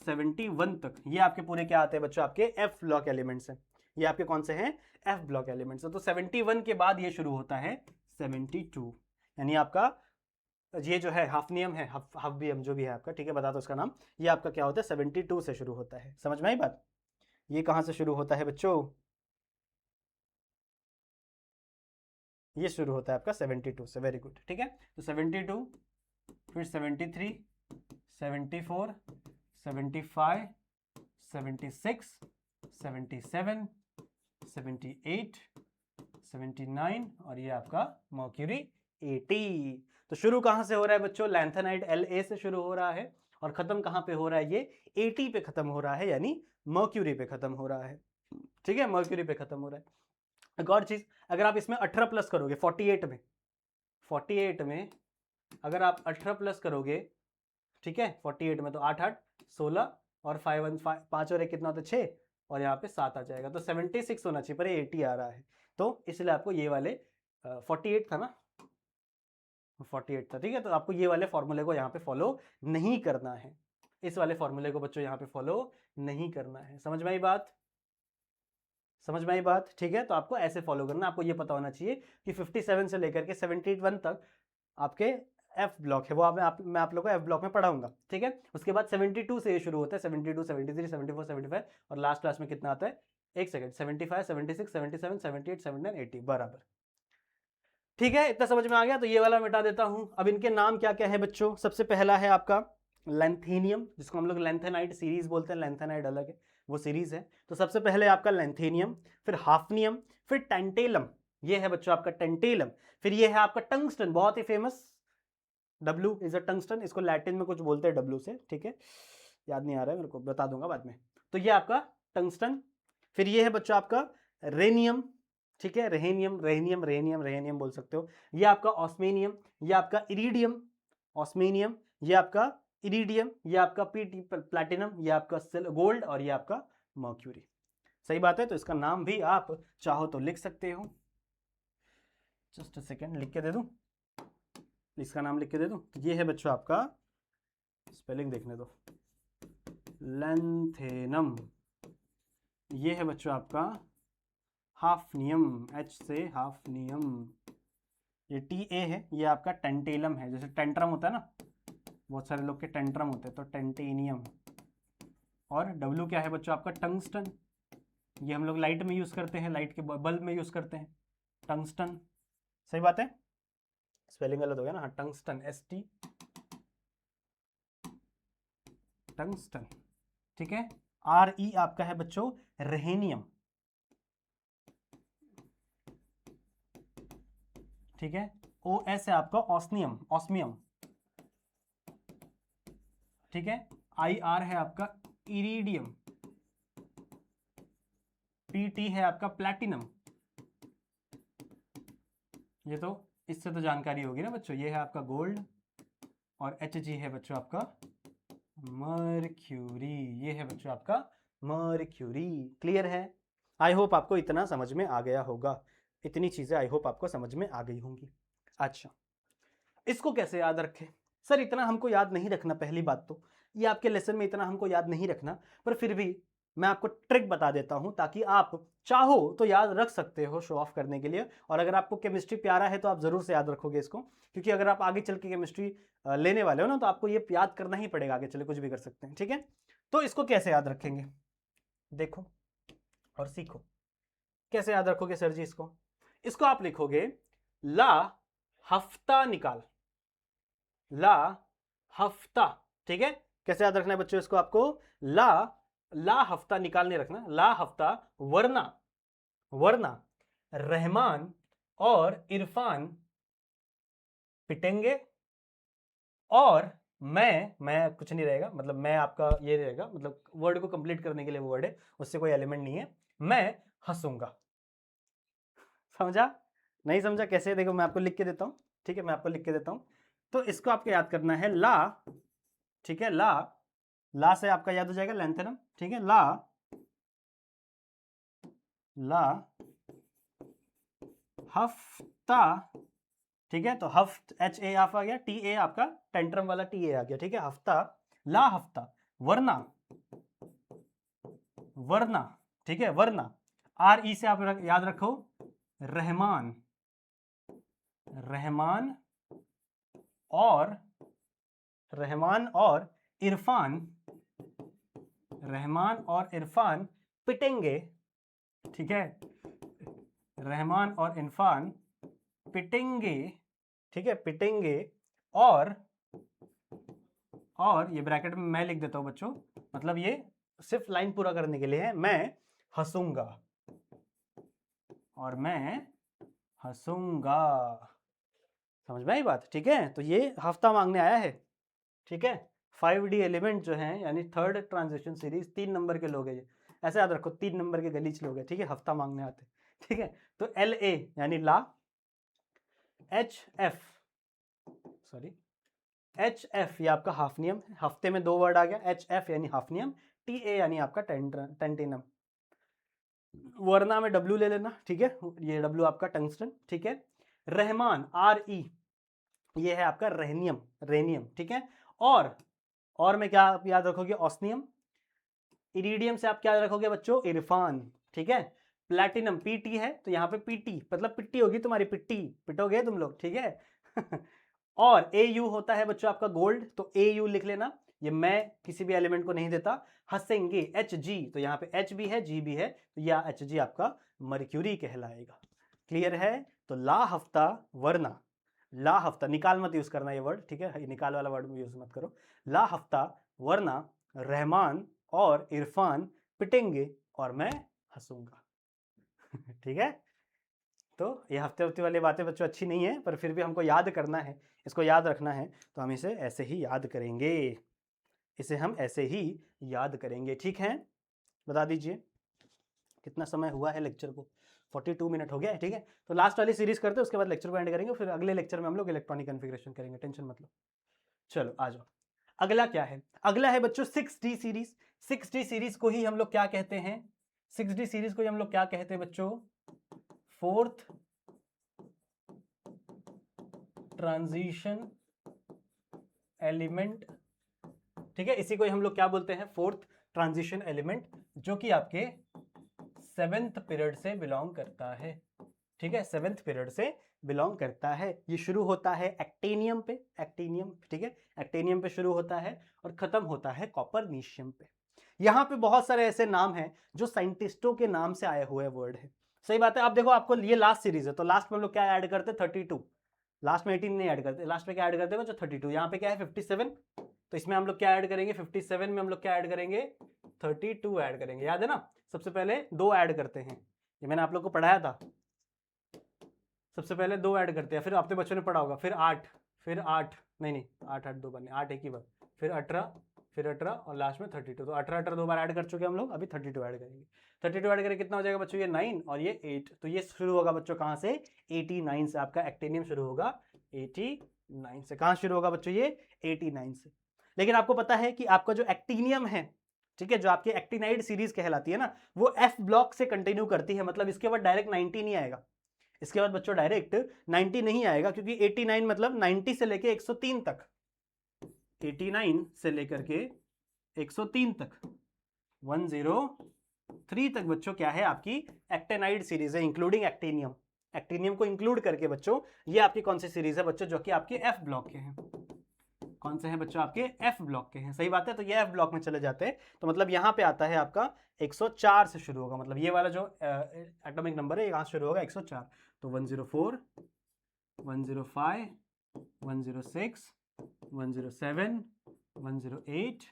71 तक, ये आपके पूरे क्या आते हैं बच्चों? आपके एफ ब्लॉक एलिमेंट्स हैं। ये आपके कौन से हैं? F block elements. तो 71 के बाद ये शुरू होता है 72, यानी आपका ये जो है हाफनियम है, हाफबियम जो भी है आपका, ठीक है, बता दो उसका नाम। ये आपका क्या होता है? 72 से शुरू होता है। समझ में आई बात? ये कहां से शुरू होता है बच्चों? ये शुरू होता है आपका 72 से। वेरी गुड, ठीक है। तो 72, फिर 73, 74, 75, 76, 77, 78, 79 और ये आपका मर्क्यूरी 80। तो शुरू कहां से हो रहा है बच्चों? लैंथेनाइड La से शुरू हो रहा है और खत्म कहां पे हो रहा है? ये 80 पे खत्म हो रहा है, यानी मर्क्यूरी पे खत्म हो रहा है, ठीक है, मर्क्यूरी पे खत्म हो रहा है। एक और चीज, अगर आप इसमें 18 प्लस करोगे 48 में अगर आप 18 प्लस करोगे, ठीक है, 48 में, तो 8 8 16 और 5 और 1 कितना होता है? 6, और यहाँ पे 7 आ जाएगा, तो 76 होना चाहिए, पर ये 80 आ रहा है, तो इसलिए आपको ये वाले 48 था ना, 48 था, ठीक है, तो आपको ये वाले फॉर्मूले को यहाँ पे फॉलो नहीं करना है, इस वाले फॉर्मूले को बच्चों यहाँ पे फॉलो नहीं करना है। समझ में आई बात? समझ में आई बात? ठीक है, तो आपको ऐसे फॉलो करना, आपको ये पता होना चाहिए कि 57 से लेकर के 71 तक आपके एफ ब्लॉक है, वो मैं आप लोगों को एफ ब्लॉक में पढ़ाऊंगा, ठीक है। उसके बाद 72 से ये शुरू होता है, 72, 73, 74, 75 और लास्ट में कितना आता है? एक सेकंड, 75, 76, 77, 78, 79, 80 बराबर, ठीक है। इतना समझ में आ गया? तो ये वाला मिटा देता हूं। अब इनके नाम क्या क्या है बच्चों? सबसे पहला है आपका लैंथेनियम, जिसको हम लोग लैंथेनाइड सीरीज बोलते हैं, लैंथेनाइड अलग है, वो सीरीज है। तो सबसे पहले आपका लैंथेनियम, फिर हाफनियम, फिर टेंटेलम, ये है बच्चों आपका टेंटेलम। फिर ये है आपका टंगस्टन, बहुत ही famous, W is a tungsten, इसको लैटिन में कुछ बोलते हैं डब्ल्यू से, ठीक है, याद नहीं आ रहा है मेरे को, बता दूंगा बाद में। तो ये आपका टंगस्टन। फिर ये है बच्चों आपका रेनियम, ठीक है, रेनियम रेनियम रेनियम रेनियम बोल सकते हो। ये आपका ऑस्मेनियम, ये आपका इरिडियम, ऑस्मेनियम, ये आपका इरिडियम, ये आपका पीटी प्लैटिनम, ये आपका गोल्ड और ये आपका मर्क्यूरी। सही बात है। तो इसका नाम भी आप चाहो तो लिख सकते हो, जस्ट अ सेकेंड, लिख के दे दूं, इसका नाम लिख के दे दूं। ये है बच्चों आपका, स्पेलिंग देखने दो, लैंथेनम। ये है बच्चों आपका हाफनियम, एच से हाफनियम। ये TA है, ये आपका टेंटेलम है, जैसे टेंट्रम होता है ना, बहुत सारे लोग के टेंट्रम होते हैं, तो टेंटेनियम। और W क्या है बच्चों आपका? टंगस्टन, ये हम लोग लाइट में यूज करते हैं, लाइट के बल्ब में यूज करते हैं, टंगस्टन। सही बात है, स्पेलिंग गलत हो गया ना, हाँ, टंगस्टन, ST, टंगस्टन, ठीक है। RE आपका है बच्चों रेहेनियम, ठीक है। OS है आपका ऑस्मियम, ऑस्मियम, ठीक है। IR है आपका इरिडियम, PT है आपका प्लैटिनम। ये तो इससे तो जानकारी होगी ना बच्चों। ये है आपका गोल्ड और HG है बच्चों आपका मर्क्यूरी, ये है बच्चों आपका मर्क्यूरी। क्लियर है? आई होप आपको इतना समझ में आ गया होगा, इतनी चीजें आई होप आपको समझ में आ गई होंगी। अच्छा, इसको कैसे याद रखें? सर इतना हमको याद नहीं रखना, पहली बात तो ये आपके लेसन में इतना हमको याद नहीं रखना, पर फिर भी मैं आपको ट्रिक बता देता हूं ताकि आप चाहो तो याद रख सकते हो, शो ऑफ करने के लिए। और अगर आपको केमिस्ट्री प्यारा है तो आप जरूर से याद रखोगे इसको, क्योंकि अगर आप आगे चल के केमिस्ट्री लेने वाले हो ना, तो आपको ये याद करना ही पड़ेगा, आगे चले कुछ भी कर सकते हैं, ठीक है। तो इसको कैसे याद रखेंगे, देखो और सीखो। कैसे याद रखोगे सर जी? इसको आप लिखोगे ला हफ्ता निकाल, ला हफ्ता, ठीक है। कैसे याद रखना है बच्चों इसको? आपको ला हफ्ता निकालने रखना, ला हफ्ता, वरना वरना रहमान और इरफान पिटेंगे और मैं कुछ नहीं रहेगा, मतलब मैं आपका ये रहेगा, मतलब वर्ड को कंप्लीट करने के लिए वो वर्ड है, उससे कोई एलिमेंट नहीं है। मैं हंसूंगा। समझा? नहीं समझा? कैसे? देखो मैं आपको लिख के देता हूं, ठीक है, मैं आपको लिख के देता हूं। तो इसको आपको याद करना है, ला, ठीक है, ला, ला से आपका याद हो जाएगा लेंथेनम, ठीक है, ला, ला हफ्ता, ठीक है, तो हफ्त एच ए आप आ गया, टी ए आपका टेंट्रम वाला टी ए आ गया, ठीक है, हफ्ता, ला हफ्ता, वरना, वरना, ठीक है, वरना, आर ई से आप याद रखो, रहमान, रहमान और, रहमान और इरफान, रहमान और इरफान पिटेंगे, ठीक है, रहमान और इरफान पिटेंगे, ठीक है, पिटेंगे, और ये ब्रैकेट में मैं लिख देता हूं बच्चों, मतलब ये सिर्फ लाइन पूरा करने के लिए है, मैं हंसूंगा, और मैं हंसूंगा। समझ में आई बात? ठीक है, तो ये हफ्ता मांगने आया है, ठीक है। 5D एलिमेंट जो हैं, यानी थर्ड ट्रांजिशन सीरीज, 3 नंबर के लोग हैं ये, ऐसे याद रखो, 3 नंबर के गलीच लोग हैं, ठीक है, हफ्ता मांगने आते, ठीक है। तो LA यानी ला, HF, सॉरी, HF ये आपका हाफनियम है, हफ्ते में 2 वर्ड आ गया, HF यानी हाफनियम, TA यानी आपका टेंटिनम, वरना में W ले लेना, ठीक है, ये W आपका टंगस्टन, ठीक है। रहमान, RE ये है आपका रेनियम, रेनियम, ठीक है। और में क्या आप याद रखोगे? ऑस्नियम। इरिडियम से आप क्या रखोगे बच्चों? इरफान, ठीक है। प्लैटिनम PT है, तो यहाँ पे PT मतलब पिट्टी होगी तुम्हारी, पिट्टी, पिटोगे तुम लोग, ठीक है। और AU होता है बच्चों आपका गोल्ड, तो AU लिख लेना, ये मैं किसी भी एलिमेंट को नहीं देता। हंसेंगे, HG, तो यहाँ पे H भी है, G भी है, तो यह HG आपका मर्क्यूरी कहलाएगा। क्लियर है? तो ला हफ्ता, वरना, ला हफ्ता, निकाल मत यूज करना ये वर्ड, ठीक है, निकाल वाला वर्ड यूज मत करो। ला हफ्ता, वरना रहमान और इरफान पिटेंगे और मैं हंसूंगा। ठीक है, तो ये हफ्ते हफ्ते वाली बातें बच्चों अच्छी नहीं है, पर फिर भी हमको याद करना है, इसको याद रखना है, तो हम इसे ऐसे ही याद करेंगे, इसे हम ऐसे ही याद करेंगे, ठीक है। बता दीजिए कितना समय हुआ है लेक्चर को? 42 मिनट हो गया है, ठीक है। तो लास्ट वाली सीरीज करते हैं, उसके बाद लेक्चर को एंड करेंगे, फिर अगले लेक्चर में हम लोग इलेक्ट्रॉनिक कॉन्फ़िगरेशन करेंगे, टेंशन मत लो। चलो आ जाओ, अगला क्या है? अगला है बच्चों 6D सीरीज। 6D सीरीज को ही हम लोग क्या कहते हैं? 6D सीरीज को ही हम लोग क्या कहते हैं बच्चों? फोर्थ ट्रांजिशन एलिमेंट, ठीक है, इसी को हम लोग क्या बोलते हैं? फोर्थ ट्रांजिशन एलिमेंट, जो कि आपके 7th पीरियड से बिलोंग करता है, ठीक है, 7th पीरियड से बिलोंग करता है। ये शुरू होता है एक्टिनियम पे, एक्टिनियम, ठीक है, एक्टिनियम पे शुरू होता है और खत्म होता है कॉपरनीशियम पे। यहाँ पे बहुत सारे ऐसे नाम हैं जो साइंटिस्टों के नाम से आए हुए वर्ड है। सही बात है। आप देखो, आपको ये लास्ट सीरीज है, तो लास्ट में हम लोग क्या ऐड करते हैं? 32। लास्ट में 18 नहीं ऐड करते, लास्ट में क्या ऐड करते हैं बच्चों? 32। यहाँ पे क्या है? 57, तो इसमें हम लोग क्या ऐड करेंगे? 57 में हम लोग क्या ऐड करेंगे? 32 ऐड करेंगे, याद है ना। सबसे पहले 2 ऐड करते हैं, ये मैंने आप लोग को पढ़ाया था, सबसे पहले 2 ऐड करते हैं, फिर आपके बच्चों ने पढ़ा होगा, फिर 8, फिर 8, नहीं 8 8 2 बने, 8 एक ही बार, फिर 18, फिर 18 और लास्ट में 32। तो 18 18 2 बार ऐड कर चुके हम लोग, अभी 32 ऐड करेंगे। 32 ऐड करें कितना हो जाएगा बच्चों? ये 9 और ये 8, तो ये शुरू होगा बच्चों कहाँ से? 89 से। आपका एक्टिनियम शुरू होगा 89 से। कहाँ शुरू होगा बच्चों? ये 89 से। लेकिन आपको पता है कि आपका जो एक्टिनियम है, ठीक है, जो आपकी एक्टिनाइड सीरीज कहलाती है ना, वो F ब्लॉक से कंटिन्यू करती है, मतलब इसके बाद डायरेक्ट 90 नहीं आएगा, इसके बाद बच्चों डायरेक्ट 90 नहीं आएगा, क्योंकि 89 मतलब 90 से लेके 103 तक, 89 से लेकर के 103 तक, 103 तक बच्चों क्या है? आपकी एक्टिनाइड सीरीज है, इंक्लूडिंग एक्टिनियम। एक्टिनियम को इंक्लूड करके बच्चों ये आपकी कौन सी सीरीज है बच्चों? जो कि आपके F ब्लॉक के हैं। कौन से हैं बच्चों? आपके F ब्लॉक के हैं। सही बात है, तो ये F ब्लॉक में चले जाते हैं, तो मतलब यहाँ पे आता है आपका 104 से शुरू होगा, मतलब ये वाला जो एटॉमिक नंबर है यहाँ शुरू होगा 104, तो 104, 105, 106, 107, 108,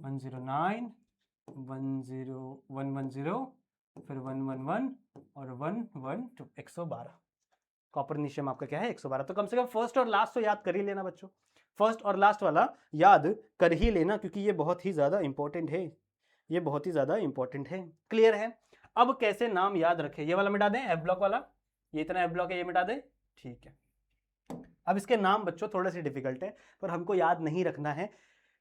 109, 110, फिर 111 और 112, 112। कॉपरनीशियम आपका क्या है 112। तो कम से कम फर्स्ट और लास्ट तो याद कर ही लेना बच्चों, फर्स्ट और लास्ट वाला याद कर ही लेना, क्योंकि ये बहुत ही ज़्यादा इंपॉर्टेंट है, ये बहुत ही ज़्यादा इंपॉर्टेंट है। क्लियर है? अब कैसे नाम याद रखें, ये वाला मिटा दें, एफ ब्लॉक वाला, ये इतना एफ ब्लॉक है, ये मिटा दें, ठीक है। अब इसके नाम बच्चों थोड़े से डिफिकल्ट है, पर हमको याद नहीं रखना है,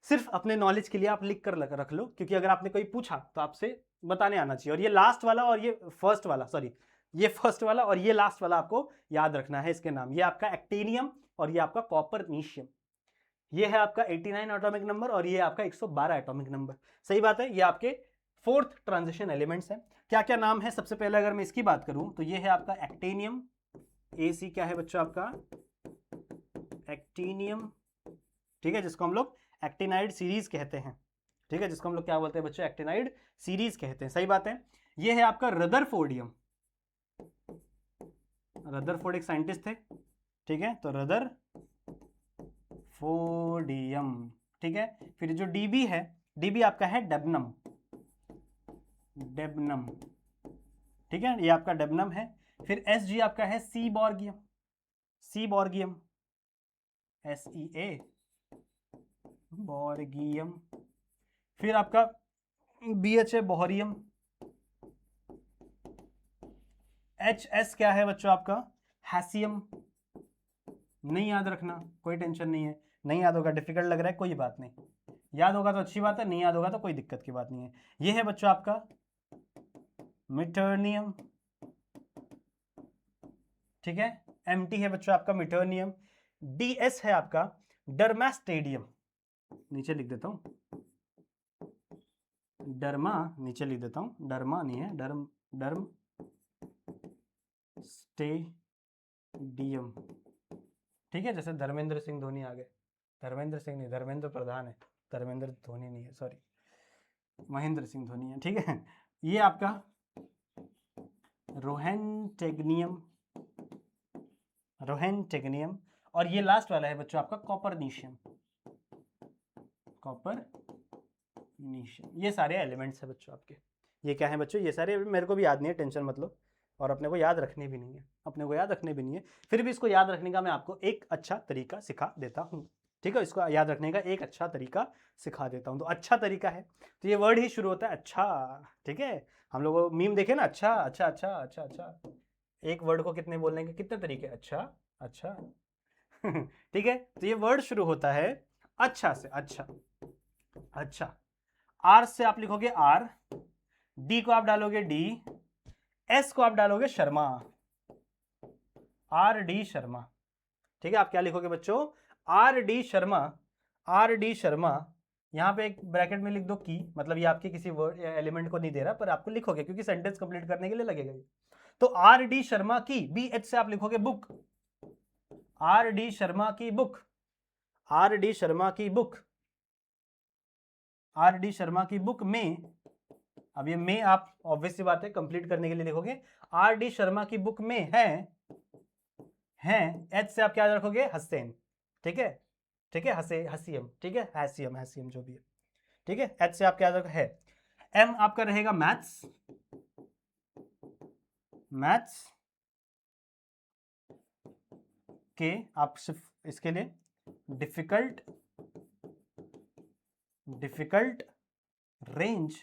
सिर्फ अपने नॉलेज के लिए आप लिख कर रख लो, क्योंकि अगर आपने कोई पूछा तो आपसे बताने आना चाहिए। और ये लास्ट वाला और ये फर्स्ट वाला, सॉरी ये फर्स्ट वाला और ये लास्ट वाला आपको याद रखना है इसके नाम। ये आपका एक्टिनियम और ये आपका कॉपरनीशियम, ये है आपका 89 एटॉमिक नंबर और ये आपका 112 एटॉमिक नंबर। सही बात है, ये आपके फोर्थ ट्रांजिशन एलिमेंट्स हैं। क्या क्या नाम है? सबसे पहले अगर मैं इसकी बात करूं तो ये है आपका एक्टिनियम, AC क्या है बच्चों आपका एक्टिनियम, ठीक है, जिसको हम लोग एक्टिनाइड सीरीज कहते हैं, ठीक है, जिसको हम लोग क्या बोलते हैं बच्चों एक्टिनाइड सीरीज कहते हैं। सही बात है। ये है आपका रदरफोर्डियम, रदरफोर्ड एक साइंटिस्ट थे, ठीक है, तो रदरफोर्डियम, ठीक है। फिर जो DB है, DB आपका है डेबनम, डेबनम, ठीक है, ये आपका डेबनम है। फिर SG आपका है सीबॉर्गियम, सीबॉर्गियम, SEA बोर्गियम। फिर आपका BH है बोहरियम, HS क्या है बच्चों आपका हैसियम। नहीं याद रखना, कोई टेंशन नहीं है, नहीं याद होगा, डिफिकल्ट लग रहा है, कोई बात नहीं, याद होगा तो अच्छी बात है, नहीं याद होगा तो कोई दिक्कत की बात नहीं है। ये है बच्चों आपका मिटर्नियम, ठीक है, MT है बच्चों आपका मिटर्नियम। DS है आपका डर्मास्टेडियम, नीचे लिख देता हूं, डर्मा नीचे लिख देता हूं, डर्मा नहीं है, डर्म स्टेडियम, ठीक है, जैसे धर्मेंद्र सिंह धोनी आ गए, धर्मेंद्र सिंह नहीं, धर्मेंद्र प्रधान है, धर्मेंद्र धोनी नहीं है, सॉरी महेंद्र सिंह धोनी है, ठीक है। ये आपका रोहेंटेग्नियम, रोहेंटेग्नियम। और ये लास्ट वाला है बच्चों आपका कॉपरनीशियम, कॉपरनीशियम। ये सारे एलिमेंट्स है बच्चों आपके, ये क्या है बच्चों, ये सारे मेरे को भी याद नहीं है, टेंशन मत लो, और अपने को याद रखने भी नहीं है, अपने को याद रखने भी नहीं है। फिर भी इसको याद रखने का मैं आपको एक अच्छा तरीका सिखा देता हूँ, ठीक है, इसको याद रखने का एक अच्छा तरीका सिखा देता हूँ। तो अच्छा तरीका है, तो ये वर्ड ही शुरू होता है अच्छा, ठीक है। हम लोग मीम देखे ना, अच्छा अच्छा अच्छा अच्छा अच्छा, एक वर्ड को कितने बोलने के कितने तरीके, अच्छा अच्छा ठीक है। तो ये वर्ड शुरू होता है अच्छा से, अच्छा अच्छा। R से आप लिखोगे R, D को आप डालोगे D, S को आप डालोगे शर्मा, RD शर्मा, ठीक है। आप क्या लिखोगे बच्चों, RD शर्मा, RD शर्मा। यहां पे एक ब्रैकेट में लिख दो की, मतलब ये आपके किसी वर्ड या एलिमेंट को नहीं दे रहा, पर आपको लिखोगे क्योंकि सेंटेंस कंप्लीट करने के लिए लगेगा ये। तो RD शर्मा की, BH से आप लिखोगे बुक, RD शर्मा की बुक, RD शर्मा की बुक, RD शर्मा की बुक में, अब ये में आप ऑब्वियस सी बात है कंप्लीट करने के लिए लिखोगे, RD शर्मा की बुक में हैं, H से आप क्या रखोगे हसैन, ठीक है, ठीक है, हसीम, ठीक है, हैसियम, हैसियम जो भी है, ठीक है। H से आप क्या रखोगे है, M आपका रहेगा मैथ्स, मैथ्स के आप सिर्फ इसके लिए difficult, difficult range,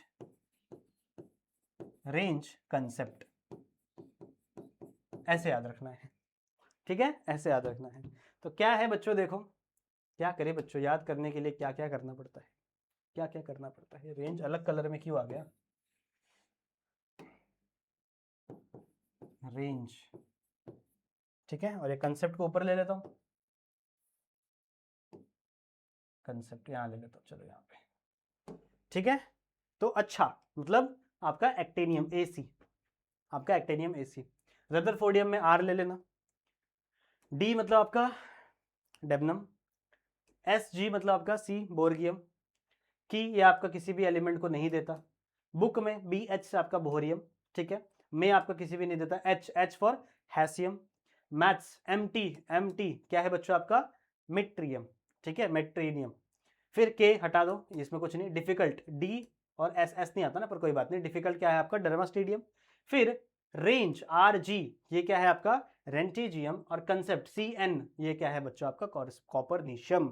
range concept, ऐसे याद रखना है, ठीक है, ऐसे याद रखना है। तो क्या है बच्चों, देखो क्या करें बच्चों, याद करने के लिए क्या क्या करना पड़ता है, क्या क्या करना पड़ता है। रेंज अलग कलर में क्यों आ गया, रेंज, ठीक है, और ये कंसेप्ट को ऊपर ले लेता हूं, कंसेप्ट यहां ले लेता हूं, चलो यहां पे, ठीक है। तो अच्छा मतलब आपका एक्टिनियम AC, आपका एक्टिनियम AC। रदरफोर्डियम में R ले लेना, D मतलब आपका डेबनम, SG मतलब आपका C बोर्गियम, की ये आपका किसी भी एलिमेंट को नहीं देता, बुक में BH से आपका बोहरियम, ठीक है, में आपका किसी भी नहीं देता, H फॉर हैसियम। मैथ्स MT क्या है बच्चों आपका मिट्रियम, ठीक है, मेट्रीनियम। फिर K हटा दो, इसमें कुछ नहीं। डिफिकल्ट D और S नहीं आता ना, पर कोई बात नहीं। डिफिकल्ट क्या है आपका डर्मास्टेडियम। फिर रेंज RG ये क्या है आपका रेंटिजियम, और कंसेप्ट CN ये क्या है बच्चों आपका कॉपरनीशियम।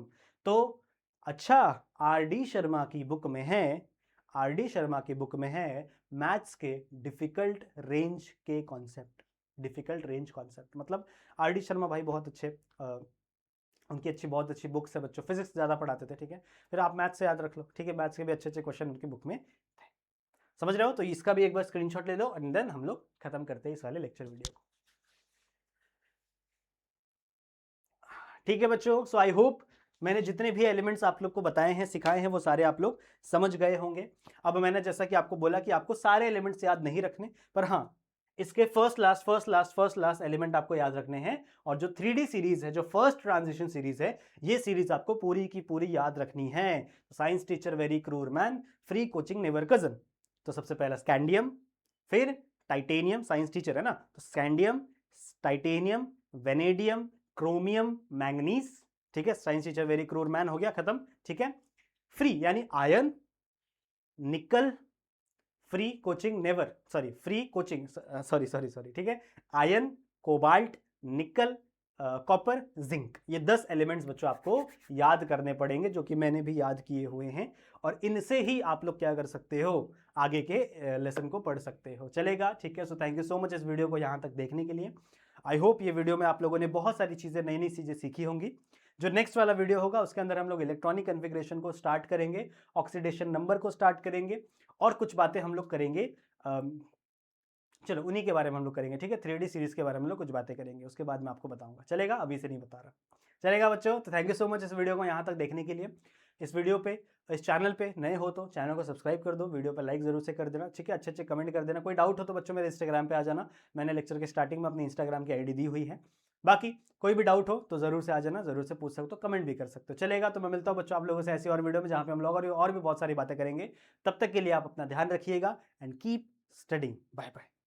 तो अच्छा, RD शर्मा की बुक में है, RD शर्मा की बुक में है मैथ्स के डिफिकल्ट रेंज के कॉन्सेप्ट, डिफिकल्ट रेंज कॉन्सेप्ट मतलब RD शर्मा भाई बहुत अच्छे उनकी अच्छी बहुत अच्छी बुक्स है बच्चों, फिजिक्स ज़्यादा पढ़ाते थे, ठीक है, फिर आप मैथ्स से याद रख लो, ठीक है, मैथ्स के भी अच्छे अच्छे क्वेश्चन उनकी बुक में थे। समझ रहे हो? तो इसका भी एक बार स्क्रीनशॉट ले लो एंड देन हम लोग खत्म करते हैं इस वाले लेक्चर वीडियो को। ठीक है बच्चों, सो आई होप मैंने जितने भी एलिमेंट्स आप लोग को बताए हैं सिखाए हैं वो सारे आप लोग समझ गए होंगे। अब मैंने जैसा कि आपको बोला कि आपको सारे एलिमेंट्स याद नहीं रखने, पर हाँ इसके फर्स्ट लास्ट एलिमेंट आपको याद रखने हैं, और जो 3D सीरीज है, जो फर्स्ट ट्रांजिशन सीरीज है, ये सीरीज आपको पूरी की पूरी याद रखनी है। साइंस टीचर वेरी क्रूर man, free coaching never cousin. तो सबसे पहला स्कैंडियम, फिर टाइटेनियम, साइंस टीचर है ना, तो scandium, titanium, vanadium, chromium, manganese, ठीक है, साइंस टीचर वेरी क्रूर मैन हो गया, खत्म, ठीक है। फ्री यानी आयरन, निकल, free coaching never, sorry free coaching, sorry, ठीक है, आयरन, कोबाल्ट, निकल, कॉपर, जिंक, ये 10 एलिमेंट्स बच्चों आपको याद करने पड़ेंगे, जो कि मैंने भी याद किए हुए हैं, और इनसे ही आप लोग क्या कर सकते हो, आगे के लेसन को पढ़ सकते हो, चलेगा, ठीक है। So thank you so much इस वीडियो को यहाँ तक देखने के लिए। आई होप ये वीडियो में आप लोगों ने बहुत सारी चीज़ें, नई नई चीज़ें सीखी होंगी। जो नेक्स्ट वाला वीडियो होगा उसके अंदर हम लोग इलेक्ट्रॉनिक कन्फिग्रेशन को स्टार्ट करेंगे, ऑक्सीडेशन नंबर को स्टार्ट करेंगे, और कुछ बातें हम लोग करेंगे, चलो उन्हीं के बारे में हम लोग करेंगे, ठीक है, 3D सीरीज के बारे में हम लोग कुछ बातें करेंगे, उसके बाद मैं आपको बताऊंगा, चलेगा, अभी से नहीं बता रहा, चलेगा बच्चों। तो थैंक यू सो मच इस वीडियो को यहाँ तक देखने के लिए। इस वीडियो पे, इस चैनल पे नए हो तो चैनल को सब्सक्राइब कर दो, वीडियो पे लाइक जरूर से कर देना, ठीक है, अच्छे अच्छे कमेंट कर देना, कोई डाउट हो तो बच्चों मेरे इंस्टाग्राम पे आ जाना, मैंने लेक्चर के स्टार्टिंग में अपनी इंस्टाग्राम की आईडी दी हुई है। बाकी कोई भी डाउट हो तो जरूर से आ जाना, जरूर से पूछ सकते हो, कमेंट भी कर सकते हो, चलेगा। तो मैं मिलता हूँ बच्चों आप लोगों से ऐसी और वीडियो में, जहाँ पे हम लोग और भी बहुत सारी बातें करेंगे। तब तक के लिए आप अपना ध्यान रखिएगा and keep studying. Bye bye.